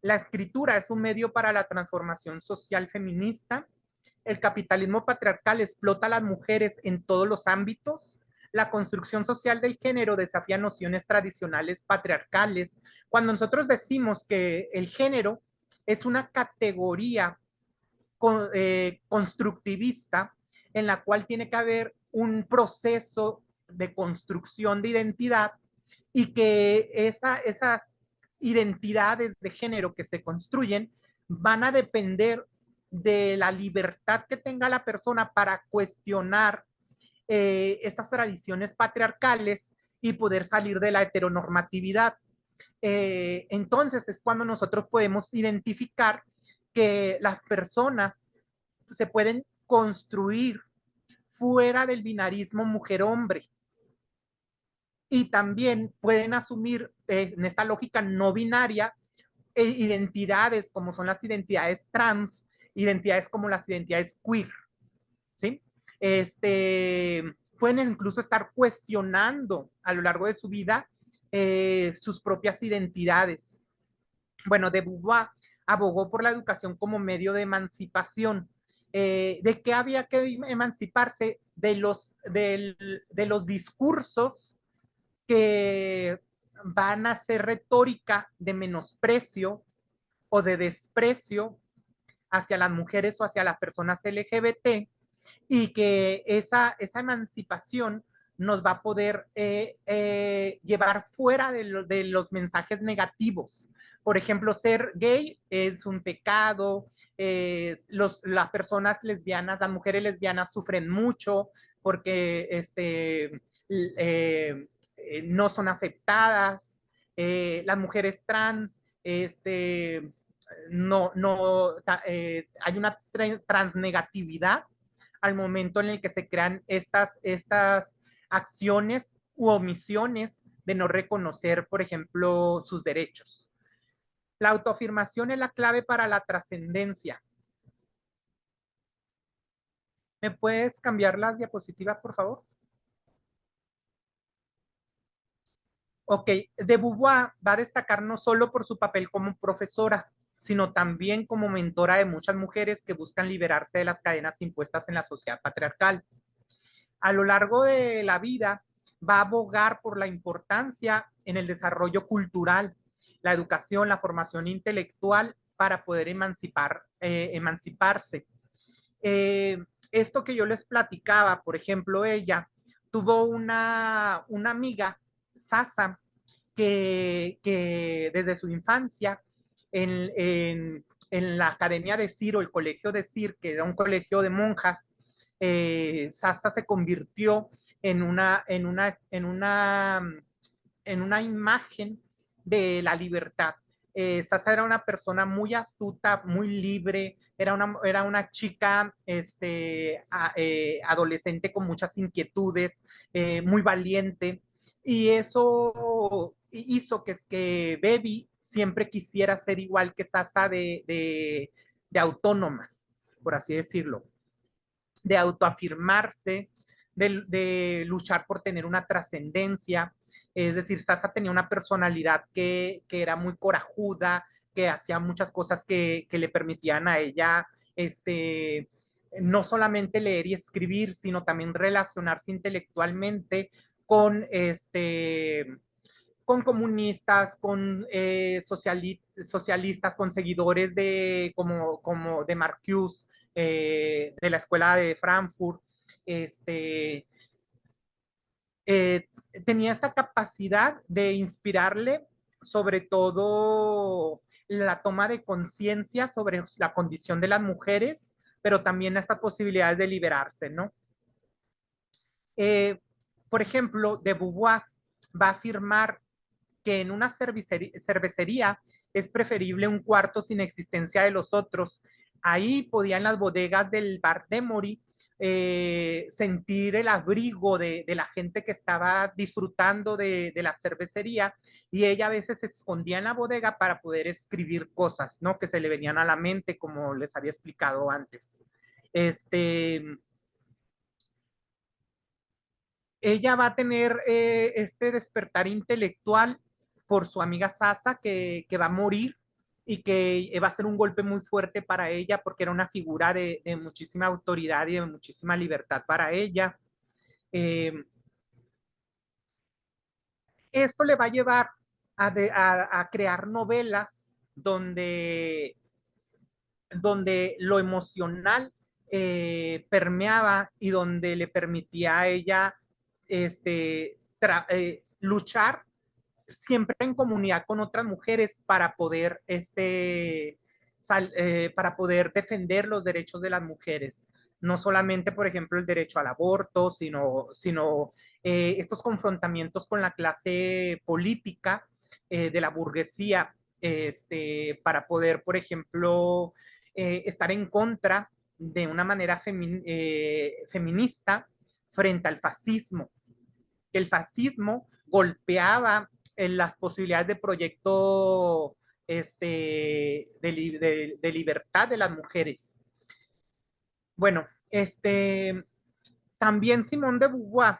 La escritura es un medio para la transformación social feminista. El capitalismo patriarcal explota a las mujeres en todos los ámbitos. La construcción social del género desafía nociones tradicionales patriarcales. Cuando nosotros decimos que el género es una categoría constructivista en la cual tiene que haber un proceso de construcción de identidad y que esas identidades de género que se construyen van a depender de la libertad que tenga la persona para cuestionar esas tradiciones patriarcales y poder salir de la heteronormatividad. Entonces es cuando nosotros podemos identificar que las personas se pueden construir fuera del binarismo mujer-hombre y también pueden asumir en esta lógica no binaria identidades como son las identidades trans, identidades como las identidades queer, ¿sí? Pueden incluso estar cuestionando a lo largo de su vida sus propias identidades. Bueno, de Beauvoir abogó por la educación como medio de emancipación. ¿De qué había que emanciparse? De los discursos que van a ser retórica de menosprecio o de desprecio hacia las mujeres o hacia las personas LGBT y que esa emancipación nos va a poder llevar fuera de los mensajes negativos. Por ejemplo, ser gay es un pecado, las personas lesbianas, las mujeres lesbianas sufren mucho porque no son aceptadas, las mujeres trans, hay una transnegatividad al momento en el que se crean estas acciones u omisiones de no reconocer, por ejemplo, sus derechos. La autoafirmación es la clave para la trascendencia. ¿Me puedes cambiar las diapositivas, por favor? Ok, de Beauvoir va a destacar no solo por su papel como profesora, sino también como mentora de muchas mujeres que buscan liberarse de las cadenas impuestas en la sociedad patriarcal. A lo largo de la vida va a abogar por la importancia en el desarrollo cultural, la educación, la formación intelectual para poder emanciparse. Eh, Esto que yo les platicaba, por ejemplo, ella tuvo una amiga, Sasa, que desde su infancia en la Academia de Ciro, el colegio de Cir, que era un colegio de monjas, Sasa se convirtió en una imagen de la libertad. Sasa era una persona muy astuta, muy libre, era una chica adolescente con muchas inquietudes, muy valiente, y eso hizo que Baby siempre quisiera ser igual que Sasa de autónoma, por así decirlo, de autoafirmarse, de luchar por tener una trascendencia. Es decir, Sasa tenía una personalidad que era muy corajuda, que hacía muchas cosas que le permitían a ella no solamente leer y escribir, sino también relacionarse intelectualmente con, con comunistas, con socialistas, con seguidores como de Marcuse, de la escuela de Frankfurt. Este, eh, Tenía esta capacidad de inspirarle sobre todo la toma de conciencia sobre la condición de las mujeres, pero también estas posibilidades de liberarse, ¿no? Eh, por ejemplo, de Beauvoir va a afirmar que en una cervecería es preferible un cuarto sin existencia de los otros. Ahí podía en las bodegas del bar Demory sentir el abrigo de la gente que estaba disfrutando de la cervecería, y ella a veces se escondía en la bodega para poder escribir cosas, ¿no? Que se le venían a la mente, como les había explicado antes. Este, Ella va a tener este despertar intelectual por su amiga Sasa, que va a morir, y que va a ser un golpe muy fuerte para ella porque era una figura de muchísima autoridad y de muchísima libertad para ella. Eh, Esto le va a llevar a crear novelas donde lo emocional permeaba, y donde le permitía a ella luchar siempre en comunidad con otras mujeres para poder, para poder defender los derechos de las mujeres. No solamente, por ejemplo, el derecho al aborto, sino estos confrontamientos con la clase política de la burguesía, para poder, por ejemplo, estar en contra de una manera feminista frente al fascismo. El fascismo golpeaba en las posibilidades de proyecto de libertad de las mujeres. Bueno, también Simone de Beauvoir,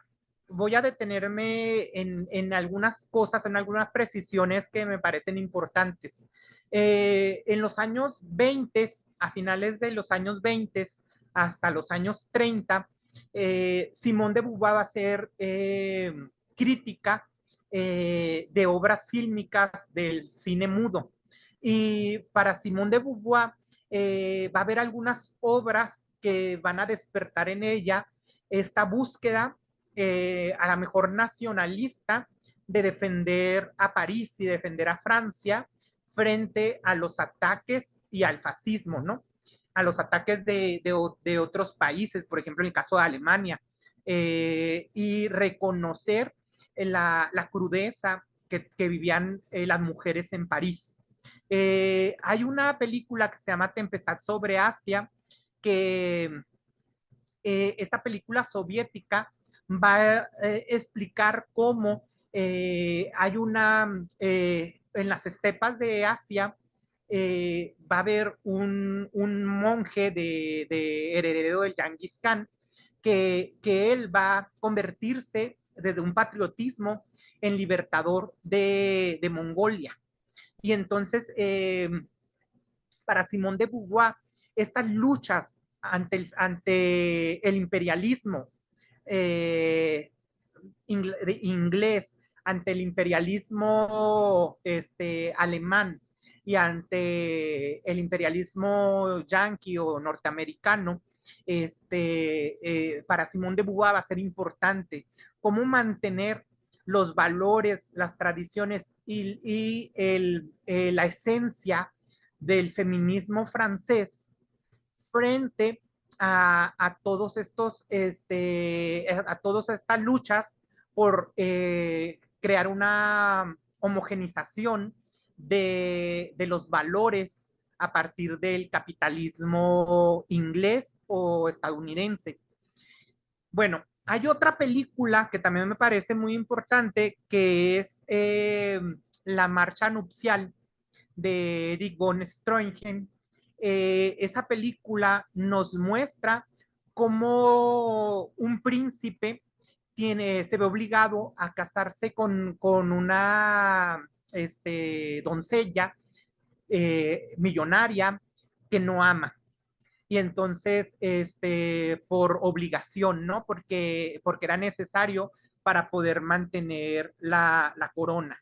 voy a detenerme en algunas cosas, en algunas precisiones que me parecen importantes. En los años 20, a finales de los años 20 hasta los años 30, Simone de Beauvoir va a ser crítica de obras fílmicas del cine mudo. Y para Simone de Beauvoir va a haber algunas obras que van a despertar en ella esta búsqueda, a lo mejor nacionalista, de defender a París y defender a Francia frente a los ataques y al fascismo, ¿no? A los ataques de otros países, por ejemplo, en el caso de Alemania, y reconocer la crudeza que vivían las mujeres en París. Hay una película que se llama Tempestad sobre Asia, que esta película soviética va a explicar cómo hay en las estepas de Asia, va a haber un monje de heredero del Genghis Khan, que él va a convertirse desde un patriotismo en libertador de Mongolia. Y entonces, para Simone de Beauvoir, estas luchas ante el imperialismo inglés, ante el imperialismo alemán y ante el imperialismo yanqui o norteamericano, para Simone de Beauvoir va a ser importante cómo mantener los valores, las tradiciones y la esencia del feminismo francés frente a todos estos, a todas estas luchas por crear una homogenización de los valores a partir del capitalismo inglés o estadounidense. Bueno, hay otra película que también me parece muy importante, que es La Marcha Nupcial de Eric von Stroheim. Esa película nos muestra cómo un príncipe se ve obligado a casarse con una doncella millonaria que no ama. Y entonces, por obligación, ¿no? Porque era necesario para poder mantener la corona.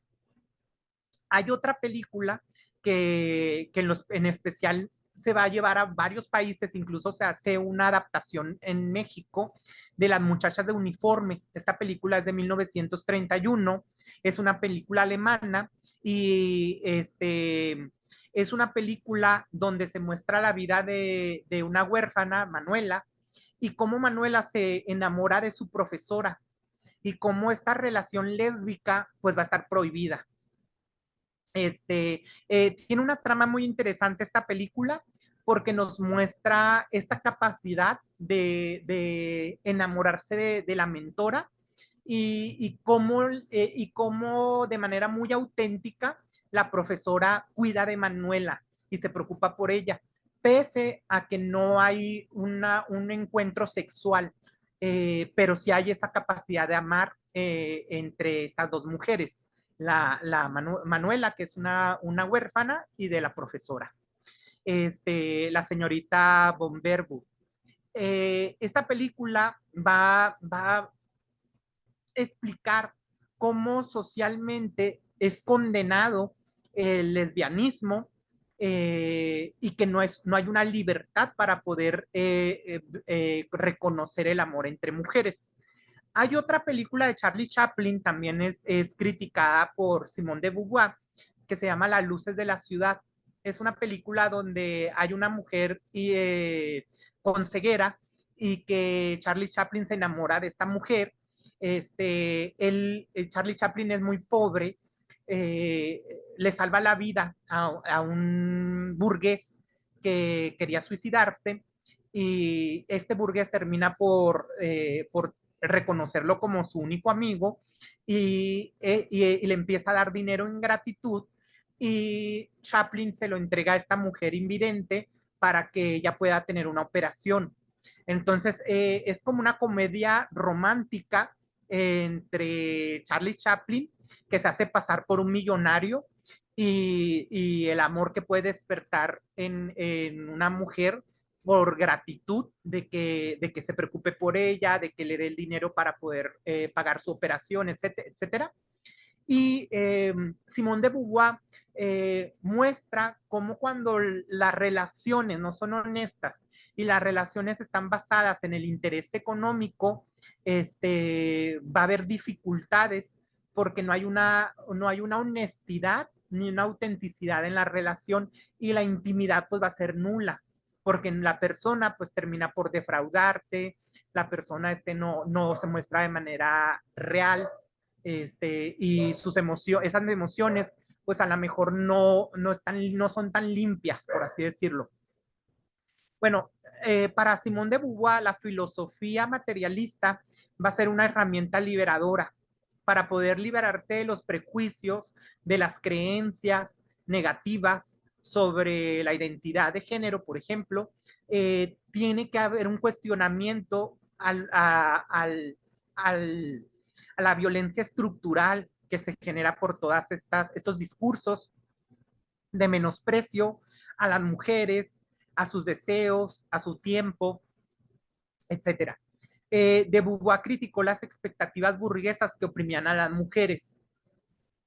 Hay otra película en especial se va a llevar a varios países, incluso se hace una adaptación en México de Las Muchachas de Uniforme. Esta película es de 1931, es una película alemana y es una película donde se muestra la vida de una huérfana, Manuela, y cómo Manuela se enamora de su profesora y cómo esta relación lésbica pues va a estar prohibida. Tiene una trama muy interesante esta película porque nos muestra esta capacidad de enamorarse de la mentora y cómo de manera muy auténtica la profesora cuida de Manuela y se preocupa por ella, pese a que no hay un encuentro sexual, pero sí hay esa capacidad de amar entre estas dos mujeres Manuela, que es una huérfana, y de la profesora, la señorita Bomberbu. Esta película va a explicar cómo socialmente es condenado el lesbianismo y que no hay una libertad para poder reconocer el amor entre mujeres. Hay otra película de Charlie Chaplin, también es criticada por Simone de Beauvoir, que se llama Las luces de la ciudad. Es una película donde hay una mujer con ceguera y que Charlie Chaplin se enamora de esta mujer. Charlie Chaplin es muy pobre, le salva la vida a un burgués que quería suicidarse y este burgués termina por reconocerlo como su único amigo y le empieza a dar dinero en gratitud y Chaplin se lo entrega a esta mujer invidente para que ella pueda tener una operación. Entonces, es como una comedia romántica entre Charlie Chaplin, que se hace pasar por un millonario, y el amor que puede despertar en una mujer por gratitud de que se preocupe por ella, de que le dé el dinero para poder pagar su operación, etcétera, etcétera. Y Simone de Beauvoir muestra cómo cuando las relaciones no son honestas y las relaciones están basadas en el interés económico, va a haber dificultades porque no hay una honestidad ni una autenticidad en la relación y la intimidad pues va a ser nula porque la persona pues termina por defraudarte, la persona no se muestra de manera real y esas emociones pues a lo mejor no son tan limpias, por así decirlo. Bueno, para Simone de Beauvoir la filosofía materialista va a ser una herramienta liberadora para poder liberarte de los prejuicios, de las creencias negativas sobre la identidad de género, por ejemplo. Tiene que haber un cuestionamiento a la violencia estructural que se genera por todas estos discursos de menosprecio a las mujeres, a sus deseos, a su tiempo, etcétera. De Beauvoir criticó las expectativas burguesas que oprimían a las mujeres.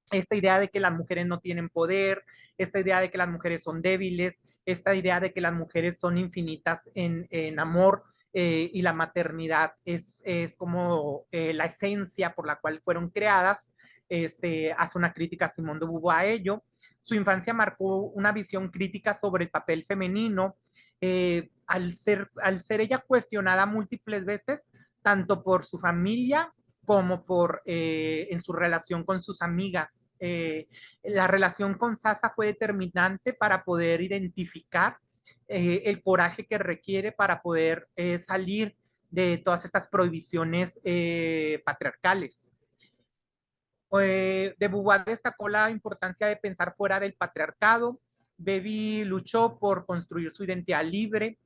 Esta idea de que las mujeres no tienen poder, esta idea de que las mujeres son débiles, esta idea de que las mujeres son infinitas en amor, y la maternidad es como la esencia por la cual fueron creadas. Hace una crítica a Simone de Beauvoir a ello. Su infancia marcó una visión crítica sobre el papel femenino, al ser ella cuestionada múltiples veces, tanto por su familia como en su relación con sus amigas. La relación con Sasa fue determinante para poder identificar el coraje que requiere para poder salir de todas estas prohibiciones patriarcales. De Beauvoir destacó la importancia de pensar fuera del patriarcado. Bebí luchó por construir su identidad libre.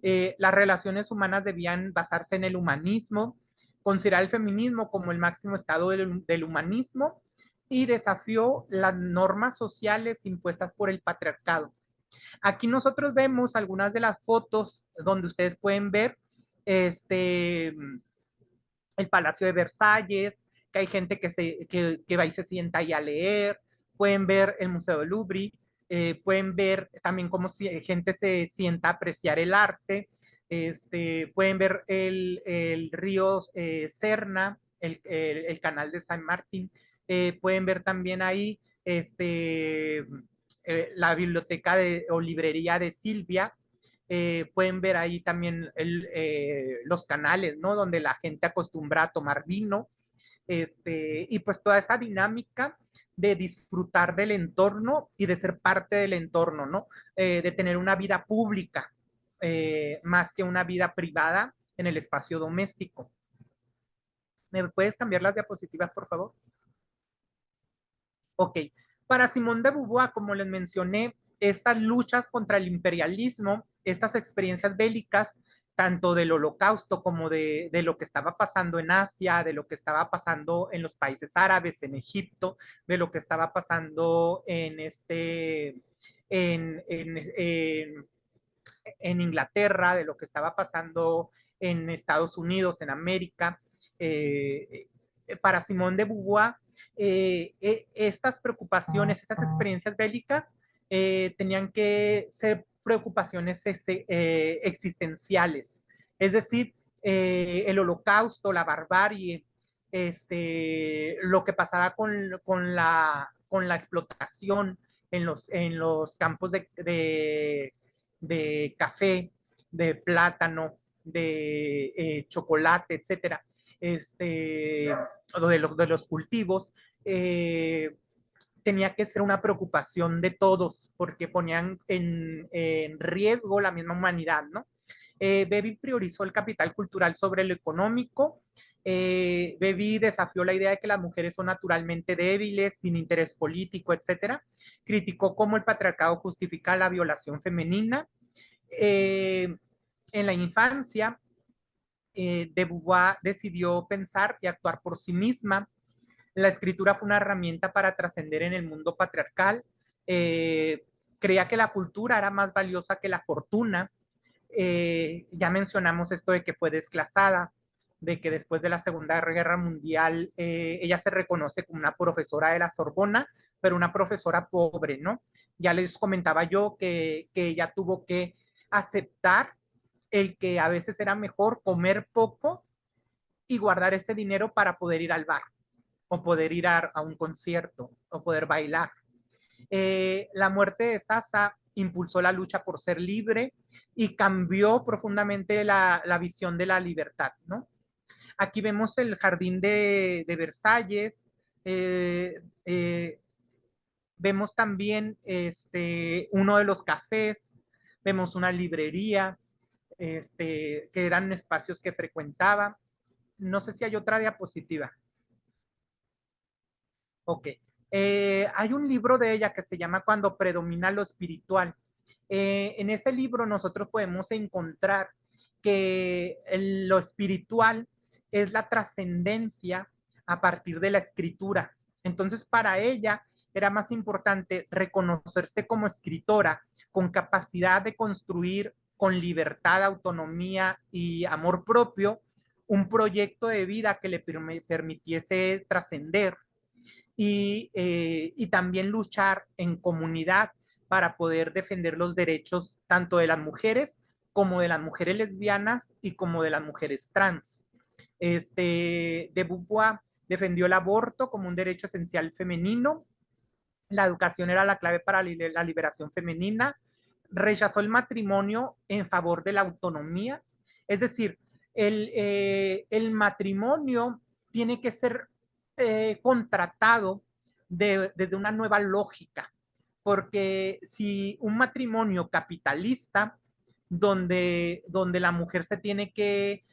Las relaciones humanas debían basarse en el humanismo, considerar el feminismo como el máximo estado del humanismo y desafió las normas sociales impuestas por el patriarcado. Aquí nosotros vemos algunas de las fotos donde ustedes pueden ver el Palacio de Versalles, que hay gente que va y se sienta ahí a leer, pueden ver el Museo del Louvre, pueden ver también cómo gente se sienta a apreciar el arte, pueden ver el río Serna, el canal de San Martín, pueden ver también ahí la biblioteca o librería de Silvia. Pueden ver ahí también los canales, ¿no? Donde la gente acostumbra a tomar vino, y pues toda esa dinámica de disfrutar del entorno y de ser parte del entorno, ¿no? De tener una vida pública, más que una vida privada en el espacio doméstico. ¿Me puedes cambiar las diapositivas, por favor? Ok. Para Simone de Beauvoir, como les mencioné, estas luchas contra el imperialismo, estas experiencias bélicas, tanto del Holocausto como de lo que estaba pasando en Asia, de lo que estaba pasando en los países árabes, en Egipto, de lo que estaba pasando en Inglaterra, de lo que estaba pasando en Estados Unidos, en América. Para Simone de Beauvoir, estas preocupaciones, estas experiencias bélicas, tenían que ser preocupaciones existenciales. Es decir, el holocausto, la barbarie, lo que pasaba con la explotación en los campos de café, de plátano, de chocolate, etcétera, de los cultivos, tenía que ser una preocupación de todos porque ponían en riesgo la misma humanidad, ¿no? Bebi priorizó el capital cultural sobre lo económico. Bebi desafió la idea de que las mujeres son naturalmente débiles, sin interés político, etcétera. Criticó cómo el patriarcado justifica la violación femenina. En la infancia, de Beauvoir decidió pensar y actuar por sí misma. La escritura fue una herramienta para trascender en el mundo patriarcal. Creía que la cultura era más valiosa que la fortuna. Ya mencionamos esto de que fue desclasada, de que después de la Segunda Guerra Mundial ella se reconoce como una profesora de la Sorbona, pero una profesora pobre, ¿no? Ya les comentaba yo que ella tuvo que aceptar el que a veces era mejor comer poco y guardar ese dinero para poder ir al bar o poder ir a un concierto o poder bailar. La muerte de Sasa impulsó la lucha por ser libre y cambió profundamente la visión de la libertad, ¿no? Aquí vemos el jardín de Versalles, vemos también uno de los cafés, vemos una librería, que eran espacios que frecuentaba. No sé si hay otra diapositiva. Ok. Hay un libro de ella que se llama Cuando predomina lo espiritual. En ese libro nosotros podemos encontrar que lo espiritual es la trascendencia a partir de la escritura. Entonces, para ella era más importante reconocerse como escritora, con capacidad de construir con libertad, autonomía y amor propio un proyecto de vida que le permitiese trascender y también luchar en comunidad para poder defender los derechos tanto de las mujeres como de las mujeres lesbianas y como de las mujeres trans. De Beauvoir defendió el aborto como un derecho esencial femenino, la educación era la clave para la liberación femenina, rechazó el matrimonio en favor de la autonomía, es decir, el matrimonio tiene que ser contratado desde una nueva lógica, porque si un matrimonio capitalista, donde la mujer se tiene que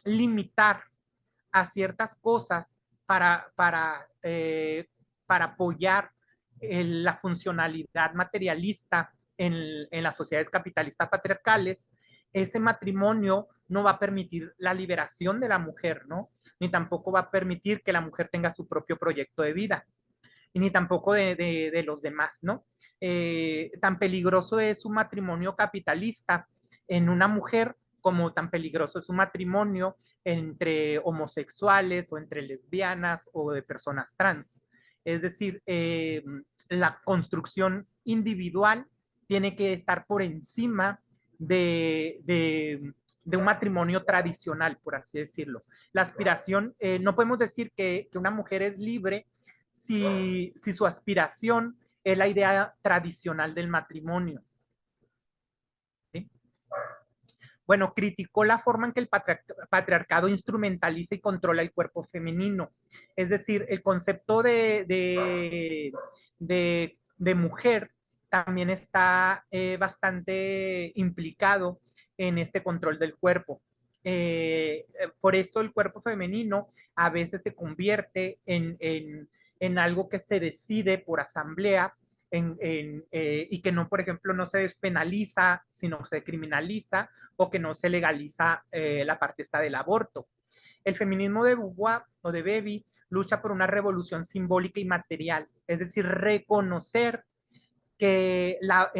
limitar a ciertas cosas para apoyar la funcionalidad materialista en las sociedades capitalistas patriarcales, ese matrimonio no va a permitir la liberación de la mujer, ¿no? Ni tampoco va a permitir que la mujer tenga su propio proyecto de vida, y ni tampoco de los demás, ¿no? Tan peligroso es un matrimonio capitalista en una mujer como tan peligroso es un matrimonio entre homosexuales o entre lesbianas o de personas trans. Es decir, la construcción individual tiene que estar por encima de un matrimonio tradicional, por así decirlo. La aspiración, no podemos decir que una mujer es libre si su aspiración es la idea tradicional del matrimonio. ¿Sí? Bueno, criticó la forma en que el patriarcado instrumentaliza y controla el cuerpo femenino. Es decir, el concepto de mujer también está bastante implicado en este control del cuerpo. Por eso el cuerpo femenino a veces se convierte en algo que se decide por asamblea y que no, por ejemplo, no se despenaliza, sino se criminaliza o que no se legaliza la parte esta del aborto. El feminismo de Beauvoir o de Bebby lucha por una revolución simbólica y material, es decir, reconocer que la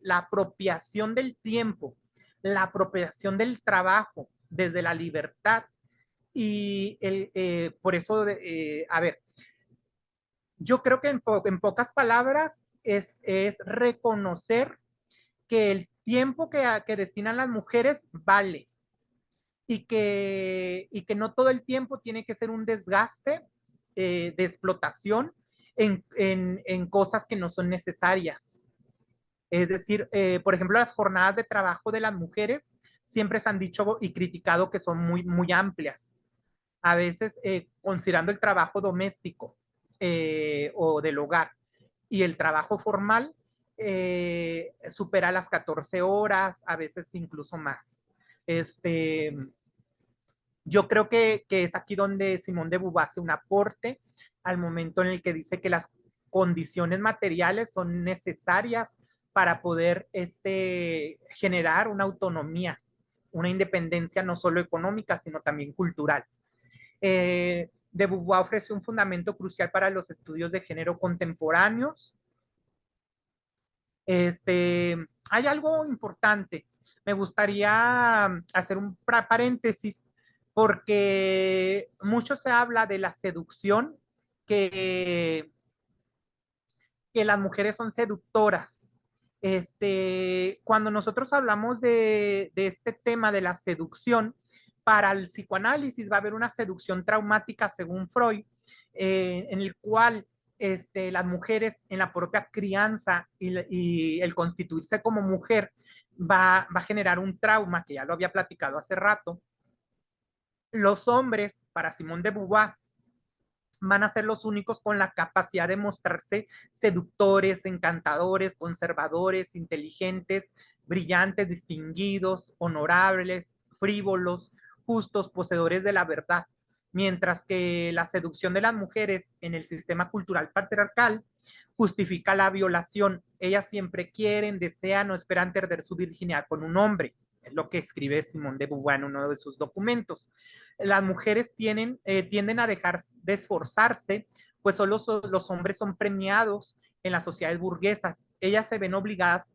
apropiación del tiempo, la apropiación del trabajo desde la libertad y por eso, a ver, yo creo que en pocas palabras es reconocer que el tiempo que destinan las mujeres vale y que no todo el tiempo tiene que ser un desgaste de explotación en cosas que no son necesarias. Es decir, por ejemplo, las jornadas de trabajo de las mujeres siempre se han dicho y criticado que son muy, muy amplias. A veces, considerando el trabajo doméstico o del hogar y el trabajo formal, supera las 14 horas, a veces incluso más. Este, yo creo que es aquí donde Simón de Beauvoir hace un aporte al momento en el que dice que las condiciones materiales son necesarias para poder generar una autonomía, una independencia no solo económica, sino también cultural. De Beauvoir ofrece un fundamento crucial para los estudios de género contemporáneos. Hay algo importante. Me gustaría hacer un paréntesis porque mucho se habla de la seducción, que, que las mujeres son seductoras. Cuando nosotros hablamos de este tema de la seducción, para el psicoanálisis va a haber una seducción traumática según Freud, en el cual las mujeres en la propia crianza y el constituirse como mujer va a generar un trauma, que ya lo había platicado hace rato. Los hombres, para Simón de Beauvoir, van a ser los únicos con la capacidad de mostrarse seductores, encantadores, conservadores, inteligentes, brillantes, distinguidos, honorables, frívolos, justos, poseedores de la verdad. Mientras que la seducción de las mujeres en el sistema cultural patriarcal justifica la violación. Ellas siempre quieren, desean o esperan perder su virginidad con un hombre. Es lo que escribe Simón de Beauvoir en uno de sus documentos. Las mujeres tienden a dejar de esforzarse pues solo los hombres son premiados en las sociedades burguesas. Ellas se ven obligadas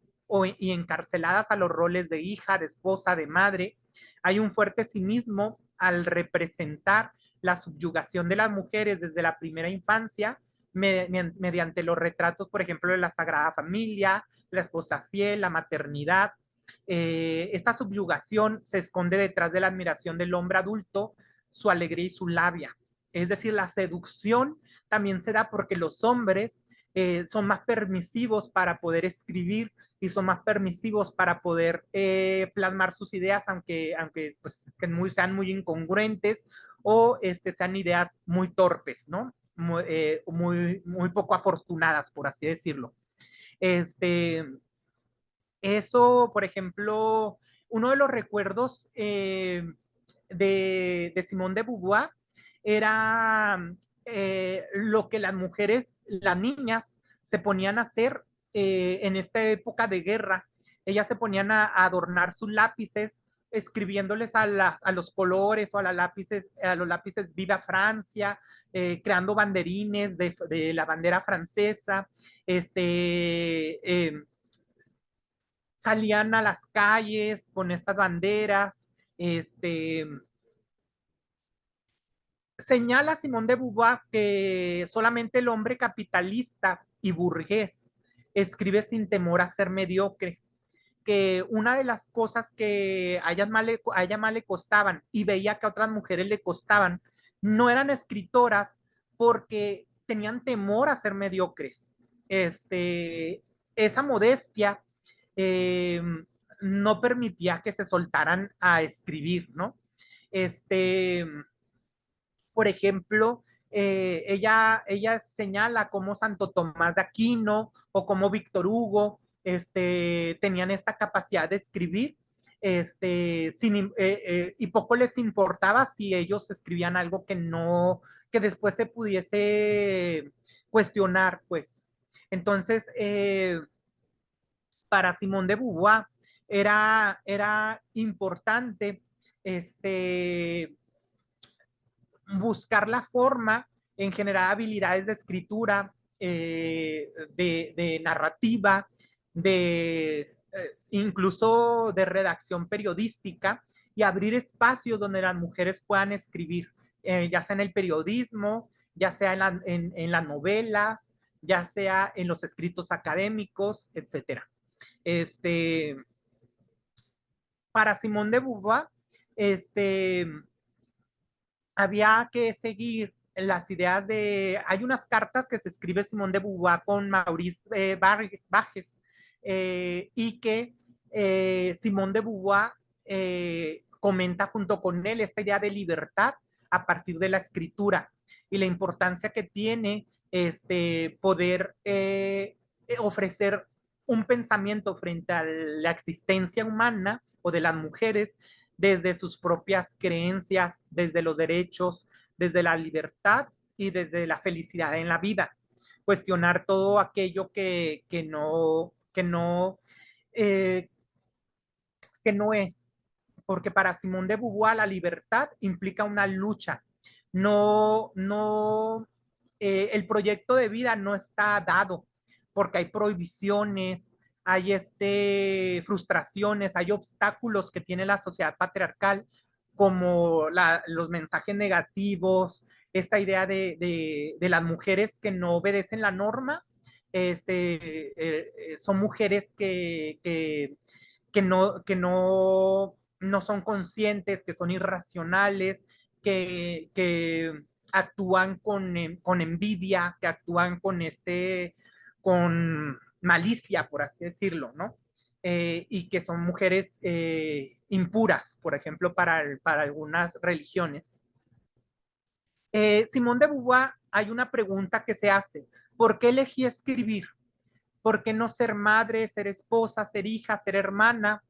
y encarceladas a los roles de hija, de esposa, de madre. Hay un fuerte cinismo al representar la subyugación de las mujeres desde la primera infancia mediante los retratos, por ejemplo, de la Sagrada Familia, la esposa fiel, la maternidad. Esta subyugación se esconde detrás de la admiración del hombre adulto, su alegría y su labia. Es decir, la seducción también se da porque los hombres son más permisivos para poder escribir y son más permisivos para poder plasmar sus ideas, aunque pues, sean muy incongruentes o sean ideas muy torpes, ¿no? Muy poco afortunadas, por así decirlo. Eso, por ejemplo, uno de los recuerdos de Simone de Beauvoir era lo que las mujeres, las niñas, se ponían a hacer en esta época de guerra. Ellas se ponían a adornar sus lápices, escribiéndoles a los colores o a los lápices Viva Francia, creando banderines de la bandera francesa, salían a las calles con estas banderas. Señala Simón de Beauvoir que solamente el hombre capitalista y burgués escribe sin temor a ser mediocre, que una de las cosas que a ella más le costaban y veía que a otras mujeres le costaban, no eran escritoras porque tenían temor a ser mediocres. Esa modestia eh, no permitía que se soltaran a escribir, ¿no? Este, por ejemplo, ella señala cómo Santo Tomás de Aquino o como Víctor Hugo tenían esta capacidad de escribir y poco les importaba si ellos escribían algo que después se pudiese cuestionar, pues. Entonces, para Simón de Beauvoir era importante buscar la forma en generar habilidades de escritura, de narrativa, incluso de redacción periodística y abrir espacios donde las mujeres puedan escribir, ya sea en el periodismo, ya sea en las novelas, ya sea en los escritos académicos, etcétera. Para Simone de Beauvoir, había que seguir las ideas hay unas cartas que se escribe Simone de Beauvoir con Maurice Bages, y que Simone de Beauvoir comenta junto con él esta idea de libertad a partir de la escritura y la importancia que tiene poder ofrecer un pensamiento frente a la existencia humana o de las mujeres desde sus propias creencias, desde los derechos, desde la libertad y desde la felicidad en la vida. Cuestionar todo aquello que no es. Porque para Simone de Beauvoir la libertad implica una lucha. El proyecto de vida no está dado porque hay prohibiciones, hay frustraciones, hay obstáculos que tiene la sociedad patriarcal, como los mensajes negativos, esta idea de las mujeres que no obedecen la norma, son mujeres no son conscientes, que son irracionales, que actúan con envidia, que actúan con malicia, por así decirlo, ¿no? Y que son mujeres impuras, por ejemplo, para algunas religiones. Simón de Beauvoir, hay una pregunta que se hace: ¿por qué elegí escribir? ¿Por qué no ser madre, ser esposa, ser hija, ser hermana?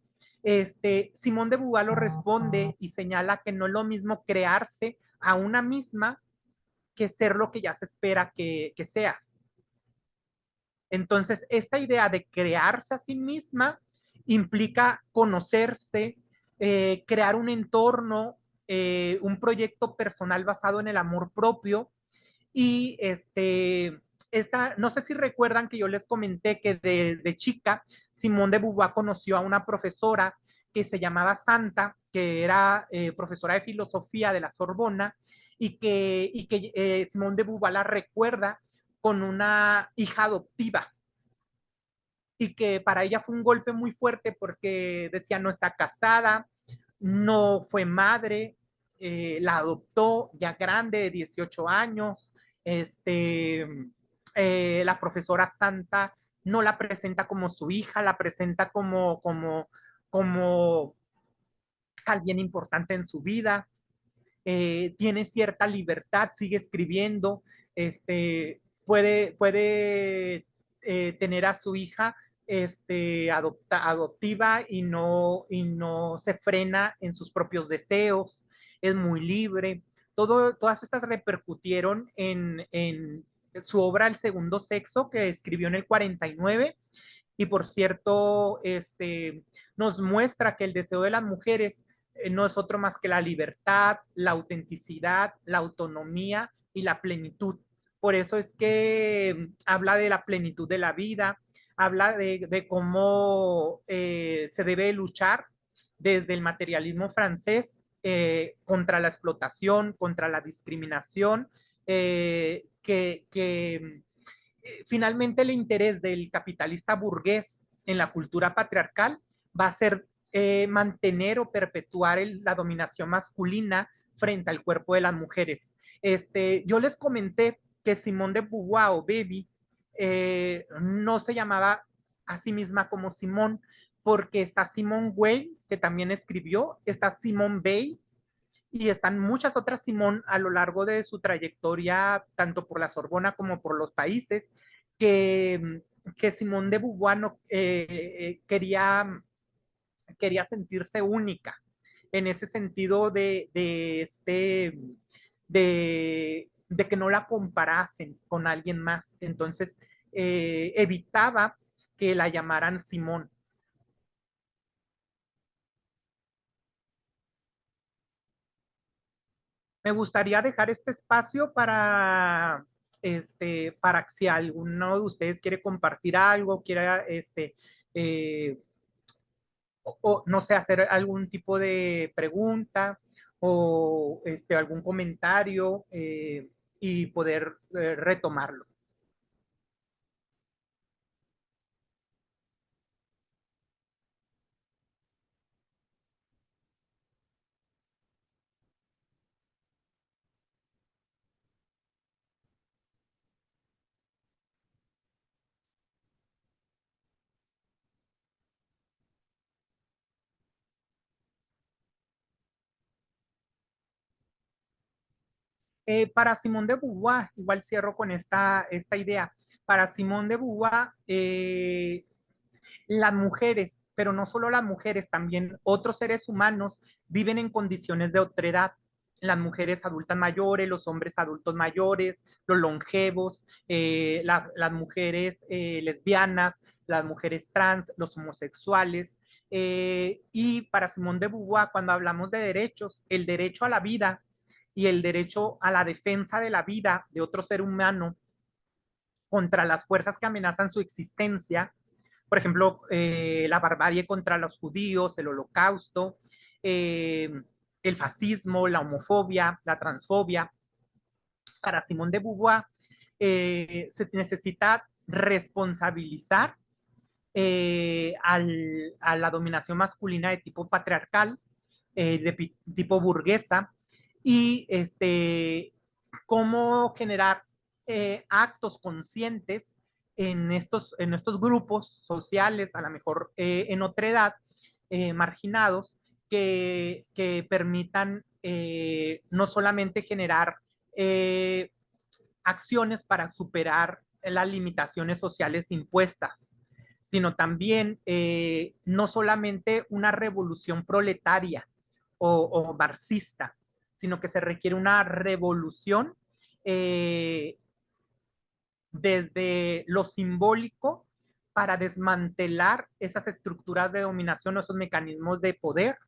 Simón de Beauvoir lo responde y señala que no es lo mismo crearse a una misma que ser lo que ya se espera que seas. Entonces, esta idea de crearse a sí misma implica conocerse, crear un entorno, un proyecto personal basado en el amor propio, Y no sé si recuerdan que yo les comenté que de chica, Simone de Beauvoir conoció a una profesora que se llamaba Santa, que era profesora de filosofía de la Sorbona, y que Simone de Beauvoir la recuerda con una hija adoptiva, y que para ella fue un golpe muy fuerte porque decía no está casada, no fue madre, la adoptó ya grande, de 18 años. La profesora Santa no la presenta como su hija, la presenta como alguien importante en su vida. Tiene cierta libertad, sigue escribiendo, puede tener a su hija adoptiva, y no se frena en sus propios deseos, es muy libre. Todas estas repercutieron en su obra El segundo sexo, que escribió en el 49, y por cierto, nos muestra que el deseo de las mujeres no es otro más que la libertad, la autenticidad, la autonomía y la plenitud. Por eso es que habla de la plenitud de la vida, habla de cómo se debe luchar desde el materialismo francés contra la explotación, contra la discriminación, que finalmente el interés del capitalista burgués en la cultura patriarcal va a ser mantener o perpetuar la dominación masculina frente al cuerpo de las mujeres. Yo les comenté que Simone de Beauvoir o Baby no se llamaba a sí misma como Simone, porque está Simone Weil, que también escribió, está Simone Weil, y están muchas otras Simón a lo largo de su trayectoria, tanto por la Sorbona como por los países, que Simón de Beauvoir quería sentirse única en ese sentido de que no la comparasen con alguien más. Entonces, evitaba que la llamaran Simón. Me gustaría dejar este espacio para si alguno de ustedes quiere compartir algo, quiera, eh, o, no sé, hacer algún tipo de pregunta o algún comentario, y poder retomarlo. Para Simón de Beauvoir, igual cierro con esta idea. Para Simón de Beauvoir, las mujeres, pero no solo las mujeres, también otros seres humanos viven en condiciones de otredad. Las mujeres adultas mayores, los hombres adultos mayores, los longevos, las mujeres lesbianas, las mujeres trans, los homosexuales. Y para Simón de Beauvoir, cuando hablamos de derechos, el derecho a la vida y el derecho a la defensa de la vida de otro ser humano contra las fuerzas que amenazan su existencia, por ejemplo, la barbarie contra los judíos, el holocausto, eh, el fascismo, la homofobia, la transfobia. Para Simone de Beauvoir, se necesita responsabilizar a la dominación masculina de tipo patriarcal, de tipo burguesa, y cómo generar actos conscientes en estos grupos sociales, a lo mejor en otra edad, marginados, que permitan no solamente generar eh, acciones para superar las limitaciones sociales impuestas, sino también no solamente una revolución proletaria o marxista, sino que se requiere una revolución eh, desde lo simbólico para desmantelar esas estructuras de dominación o esos mecanismos de poder,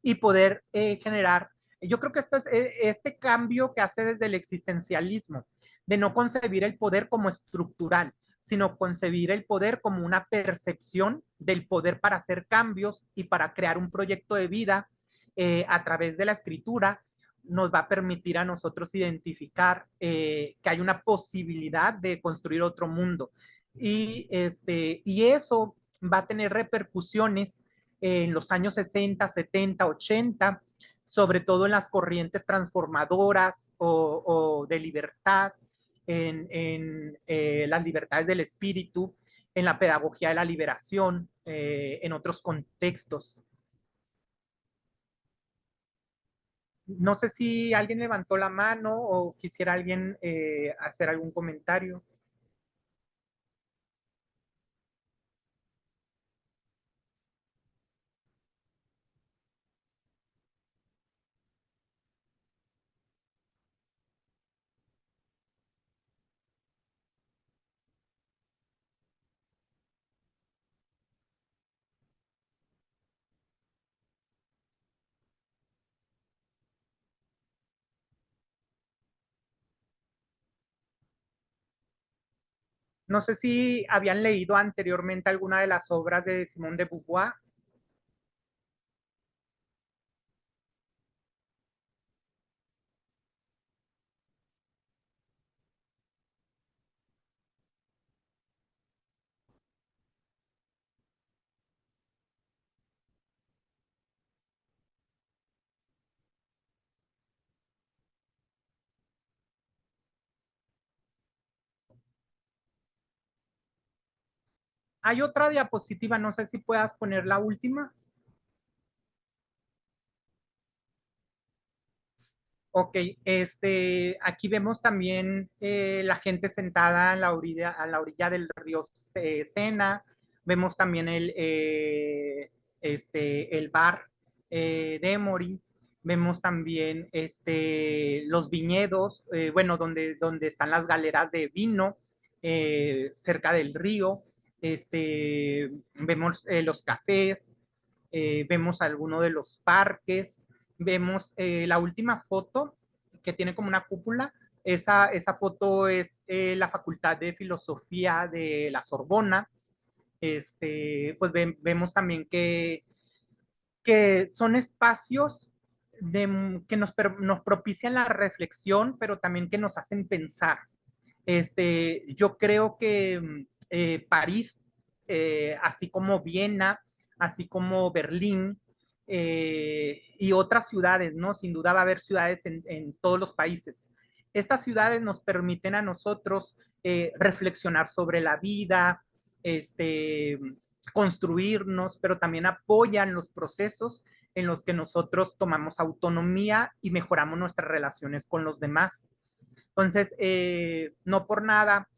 y poder generar Yo creo que esto es este cambio que hace desde el existencialismo, de no concebir el poder como estructural, sino concebir el poder como una percepción del poder para hacer cambios y para crear un proyecto de vida a través de la escritura, nos va a permitir a nosotros identificar que hay una posibilidad de construir otro mundo. Y eso va a tener repercusiones en los años 60, 70, 80, sobre todo en las corrientes transformadoras o de libertad, en las libertades del espíritu, en la pedagogía de la liberación, en otros contextos. No sé si alguien levantó la mano o quisiera alguien hacer algún comentario. No sé si habían leído anteriormente alguna de las obras de Simone de Beauvoir. Hay otra diapositiva, no sé si puedas poner la última. Ok, aquí vemos también la gente sentada a la orilla del río Sena. Vemos también el bar de Emory. Vemos también los viñedos, bueno, donde están las galeras de vino cerca del río. Vemos los cafés, vemos algunos de los parques, vemos la última foto que tiene como una cúpula. Esa foto es la Facultad de Filosofía de la Sorbona. Pues vemos también que son espacios que nos propician la reflexión, pero también que nos hacen pensar. Yo creo que París, así como Viena, así como Berlín y otras ciudades, ¿no? Sin duda va a haber ciudades en todos los países. Estas ciudades nos permiten a nosotros reflexionar sobre la vida, este, construirnos, pero también apoyan los procesos en los que nosotros tomamos autonomía y mejoramos nuestras relaciones con los demás. Entonces, no por nada,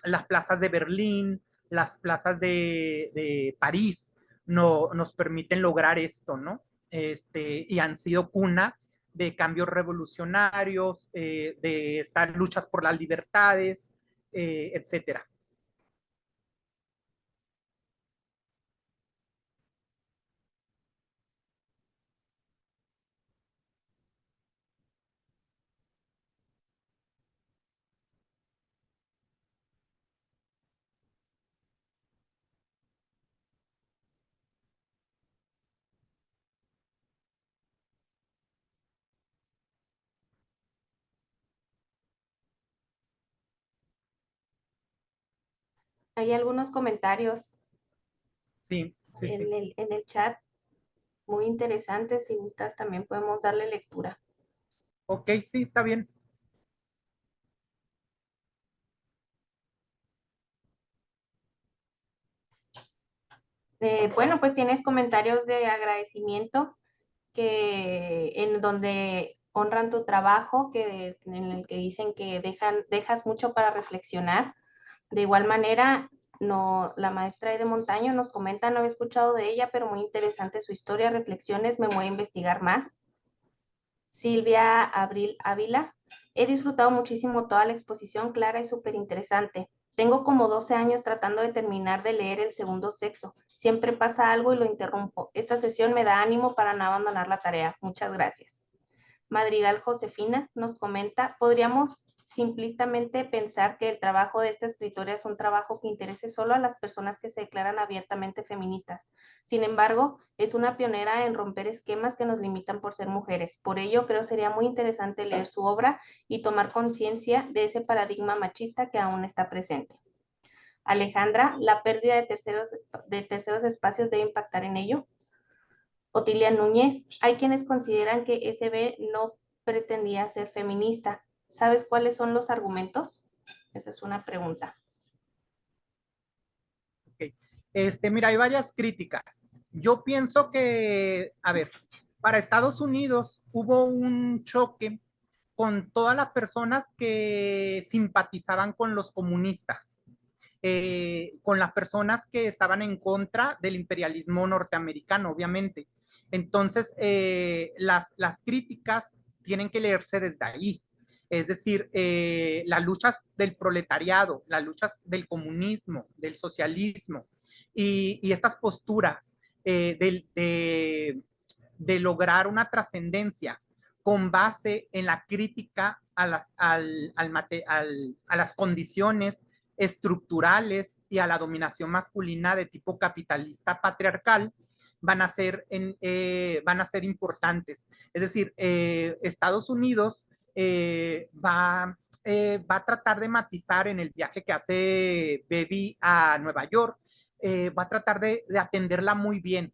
las plazas de Berlín, las plazas de París nos permiten lograr esto, ¿no? Y han sido cuna de cambios revolucionarios, de estas luchas por las libertades, etcétera. Hay algunos comentarios Sí, sí, sí. en el chat muy interesantes. Si gustas, también podemos darle lectura. Ok, sí, está bien. Bueno, pues tienes comentarios de agradecimiento en donde honran tu trabajo, en el que dicen que dejas mucho para reflexionar. De igual manera, no, la maestra de Montaño nos comenta, no había escuchado de ella, pero muy interesante su historia, reflexiones, me voy a investigar más. Silvia Abril Ávila, he disfrutado muchísimo toda la exposición, clara y súper interesante. Tengo como 12 años tratando de terminar de leer El segundo sexo. Siempre pasa algo y lo interrumpo. Esta sesión me da ánimo para no abandonar la tarea. Muchas gracias. Madrigal Josefina nos comenta, podríamos simplistamente pensar que el trabajo de esta escritora es un trabajo que interese solo a las personas que se declaran abiertamente feministas. Sin embargo, es una pionera en romper esquemas que nos limitan por ser mujeres. Por ello, creo sería muy interesante leer su obra y tomar conciencia de ese paradigma machista que aún está presente. Alejandra, ¿la pérdida de terceros espacios debe impactar en ello? Otilia Núñez, hay quienes consideran que SB no pretendía ser feminista. ¿Sabes cuáles son los argumentos? Esa es una pregunta. Ok. Mira, hay varias críticas. Yo pienso que, a ver, para Estados Unidos hubo un choque con todas las personas que simpatizaban con los comunistas, con las personas que estaban en contra del imperialismo norteamericano, obviamente. Entonces, las críticas tienen que leerse desde ahí. Es decir, las luchas del proletariado, las luchas del comunismo, del socialismo y estas posturas de lograr una trascendencia con base en la crítica a las condiciones estructurales y a la dominación masculina de tipo capitalista patriarcal van a ser importantes. Es decir, Estados Unidos va a tratar de matizar en el viaje que hace Baby a Nueva York, va a tratar de atenderla muy bien.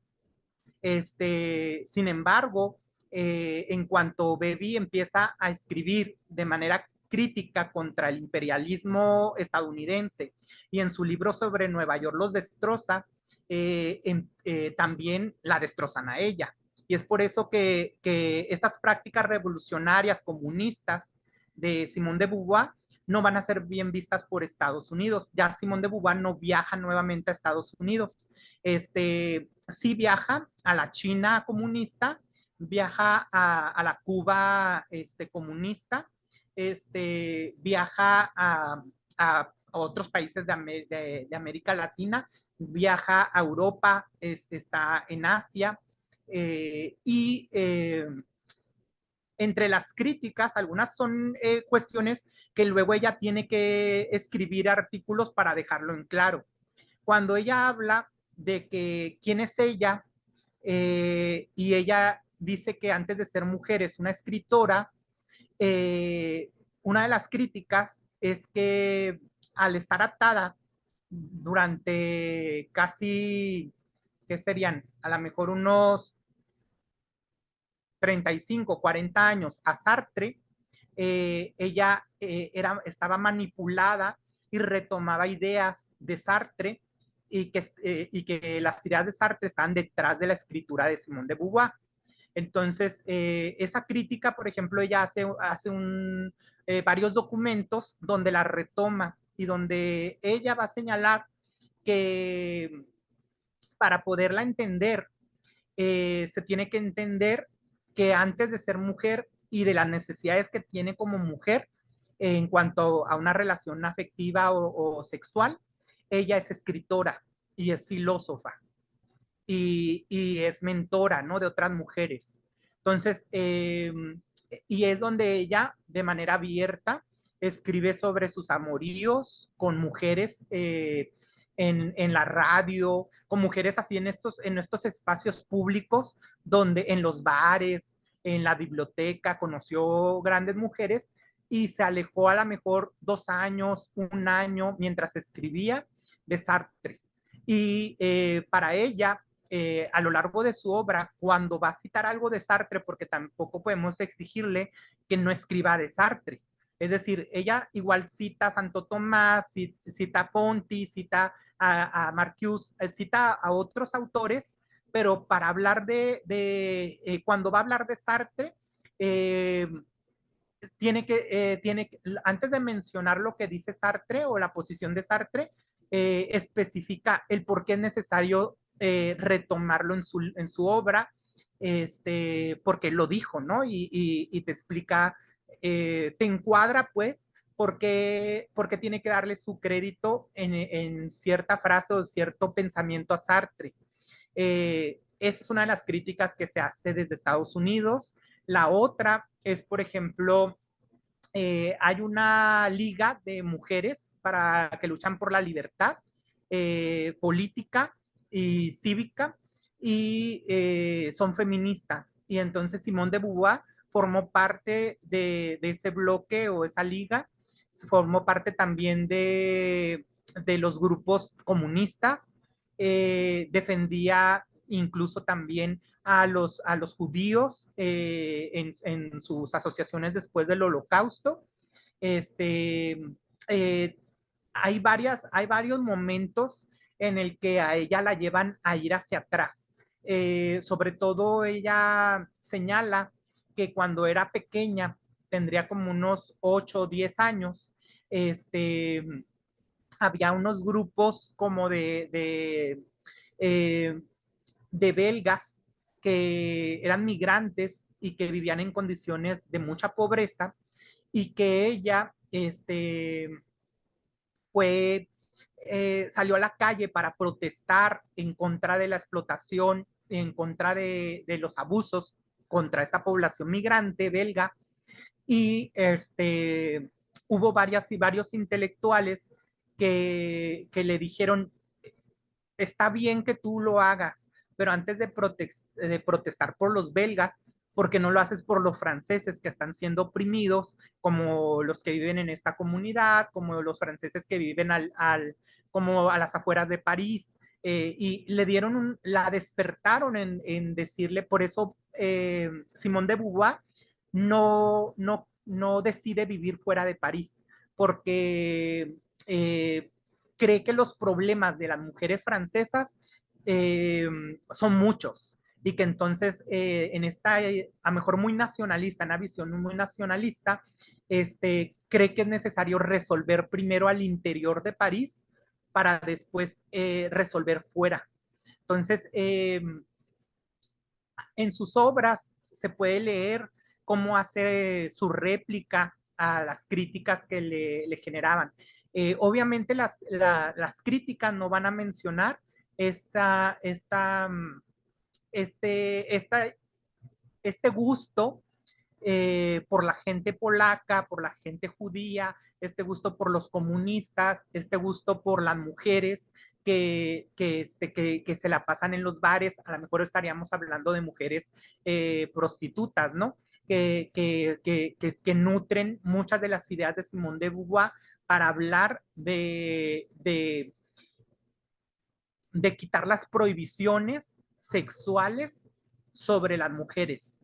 Sin embargo, en cuanto Baby empieza a escribir de manera crítica contra el imperialismo estadounidense y en su libro sobre Nueva York los destroza, también la destrozan a ella. Y es por eso que estas prácticas revolucionarias comunistas de Simone de Beauvoir no van a ser bien vistas por Estados Unidos. Ya Simone de Beauvoir no viaja nuevamente a Estados Unidos. Sí viaja a la China comunista, viaja a la Cuba comunista, viaja a otros países de América Latina, viaja a Europa, está en Asia, y entre las críticas, algunas son cuestiones que luego ella tiene que escribir artículos para dejarlo en claro. Cuando ella habla de que quién es ella, y ella dice que antes de ser mujer es una escritora, una de las críticas es que al estar atada durante casi, ¿qué serían? A lo mejor unos 35, 40 años a Sartre, ella estaba manipulada y retomaba ideas de Sartre y que las ideas de Sartre estaban detrás de la escritura de Simone de Beauvoir. Entonces, esa crítica, por ejemplo, ella hace varios documentos donde la retoma y donde ella va a señalar que para poderla entender, se tiene que entender que antes de ser mujer y de las necesidades que tiene como mujer en cuanto a una relación afectiva o sexual, ella es escritora y es filósofa y es mentora, ¿no? De otras mujeres. Entonces, y es donde ella, de manera abierta, escribe sobre sus amoríos con mujeres en la radio, con mujeres así en estos espacios públicos, donde en los bares, en la biblioteca, conoció grandes mujeres y se alejó a lo mejor 2 años, un año, mientras escribía de Sartre. Y para ella, a lo largo de su obra, cuando va a citar algo de Sartre, porque tampoco podemos exigirle que no escriba de Sartre. Es decir, ella igual cita a Santo Tomás, cita a Ponti, cita a Marcuse, cita a otros autores, pero para hablar cuando va a hablar de Sartre, eh, antes de mencionar lo que dice Sartre o la posición de Sartre, especifica el por qué es necesario retomarlo en su obra, porque lo dijo, ¿no? Y te explica, te encuadra pues porque tiene que darle su crédito en cierta frase o cierto pensamiento a Sartre. Esa es una de las críticas que se hace desde Estados Unidos. La otra es, por ejemplo, hay una liga de mujeres para que luchan por la libertad política y cívica y son feministas. Y entonces Simone de Beauvoir formó parte de ese bloque o esa liga, formó parte también de los grupos comunistas, defendía incluso también a los judíos en sus asociaciones después del Holocausto. Este, eh, hay varios momentos en el que a ella la llevan a ir hacia atrás. Sobre todo ella señala que cuando era pequeña, tendría como unos 8 o 10 años, este, había unos grupos como eh, de belgas que eran migrantes y que vivían en condiciones de mucha pobreza y que ella fue, salió a la calle para protestar en contra de la explotación, en contra de los abusos contra esta población migrante belga y hubo varias y varios intelectuales que le dijeron, está bien que tú lo hagas, pero antes de protestar por los belgas, porque no lo haces por los franceses que están siendo oprimidos, como los que viven en esta comunidad, como los franceses que viven como a las afueras de París, y le dieron la despertaron en decirle, por eso Simone de Beauvoir no decide vivir fuera de París, porque cree que los problemas de las mujeres francesas son muchos y que entonces en esta, a mejor muy nacionalista, en una visión muy nacionalista, cree que es necesario resolver primero al interior de París para después resolver fuera. Entonces, en sus obras se puede leer cómo hace su réplica a las críticas que le generaban. Obviamente las críticas no van a mencionar esta, esta, esta, este gusto por la gente polaca, por la gente judía, este gusto por los comunistas, este gusto por las mujeres que se la pasan en los bares, a lo mejor estaríamos hablando de mujeres prostitutas, ¿no? Que nutren muchas de las ideas de Simone de Beauvoir para hablar de quitar las prohibiciones sexuales sobre las mujeres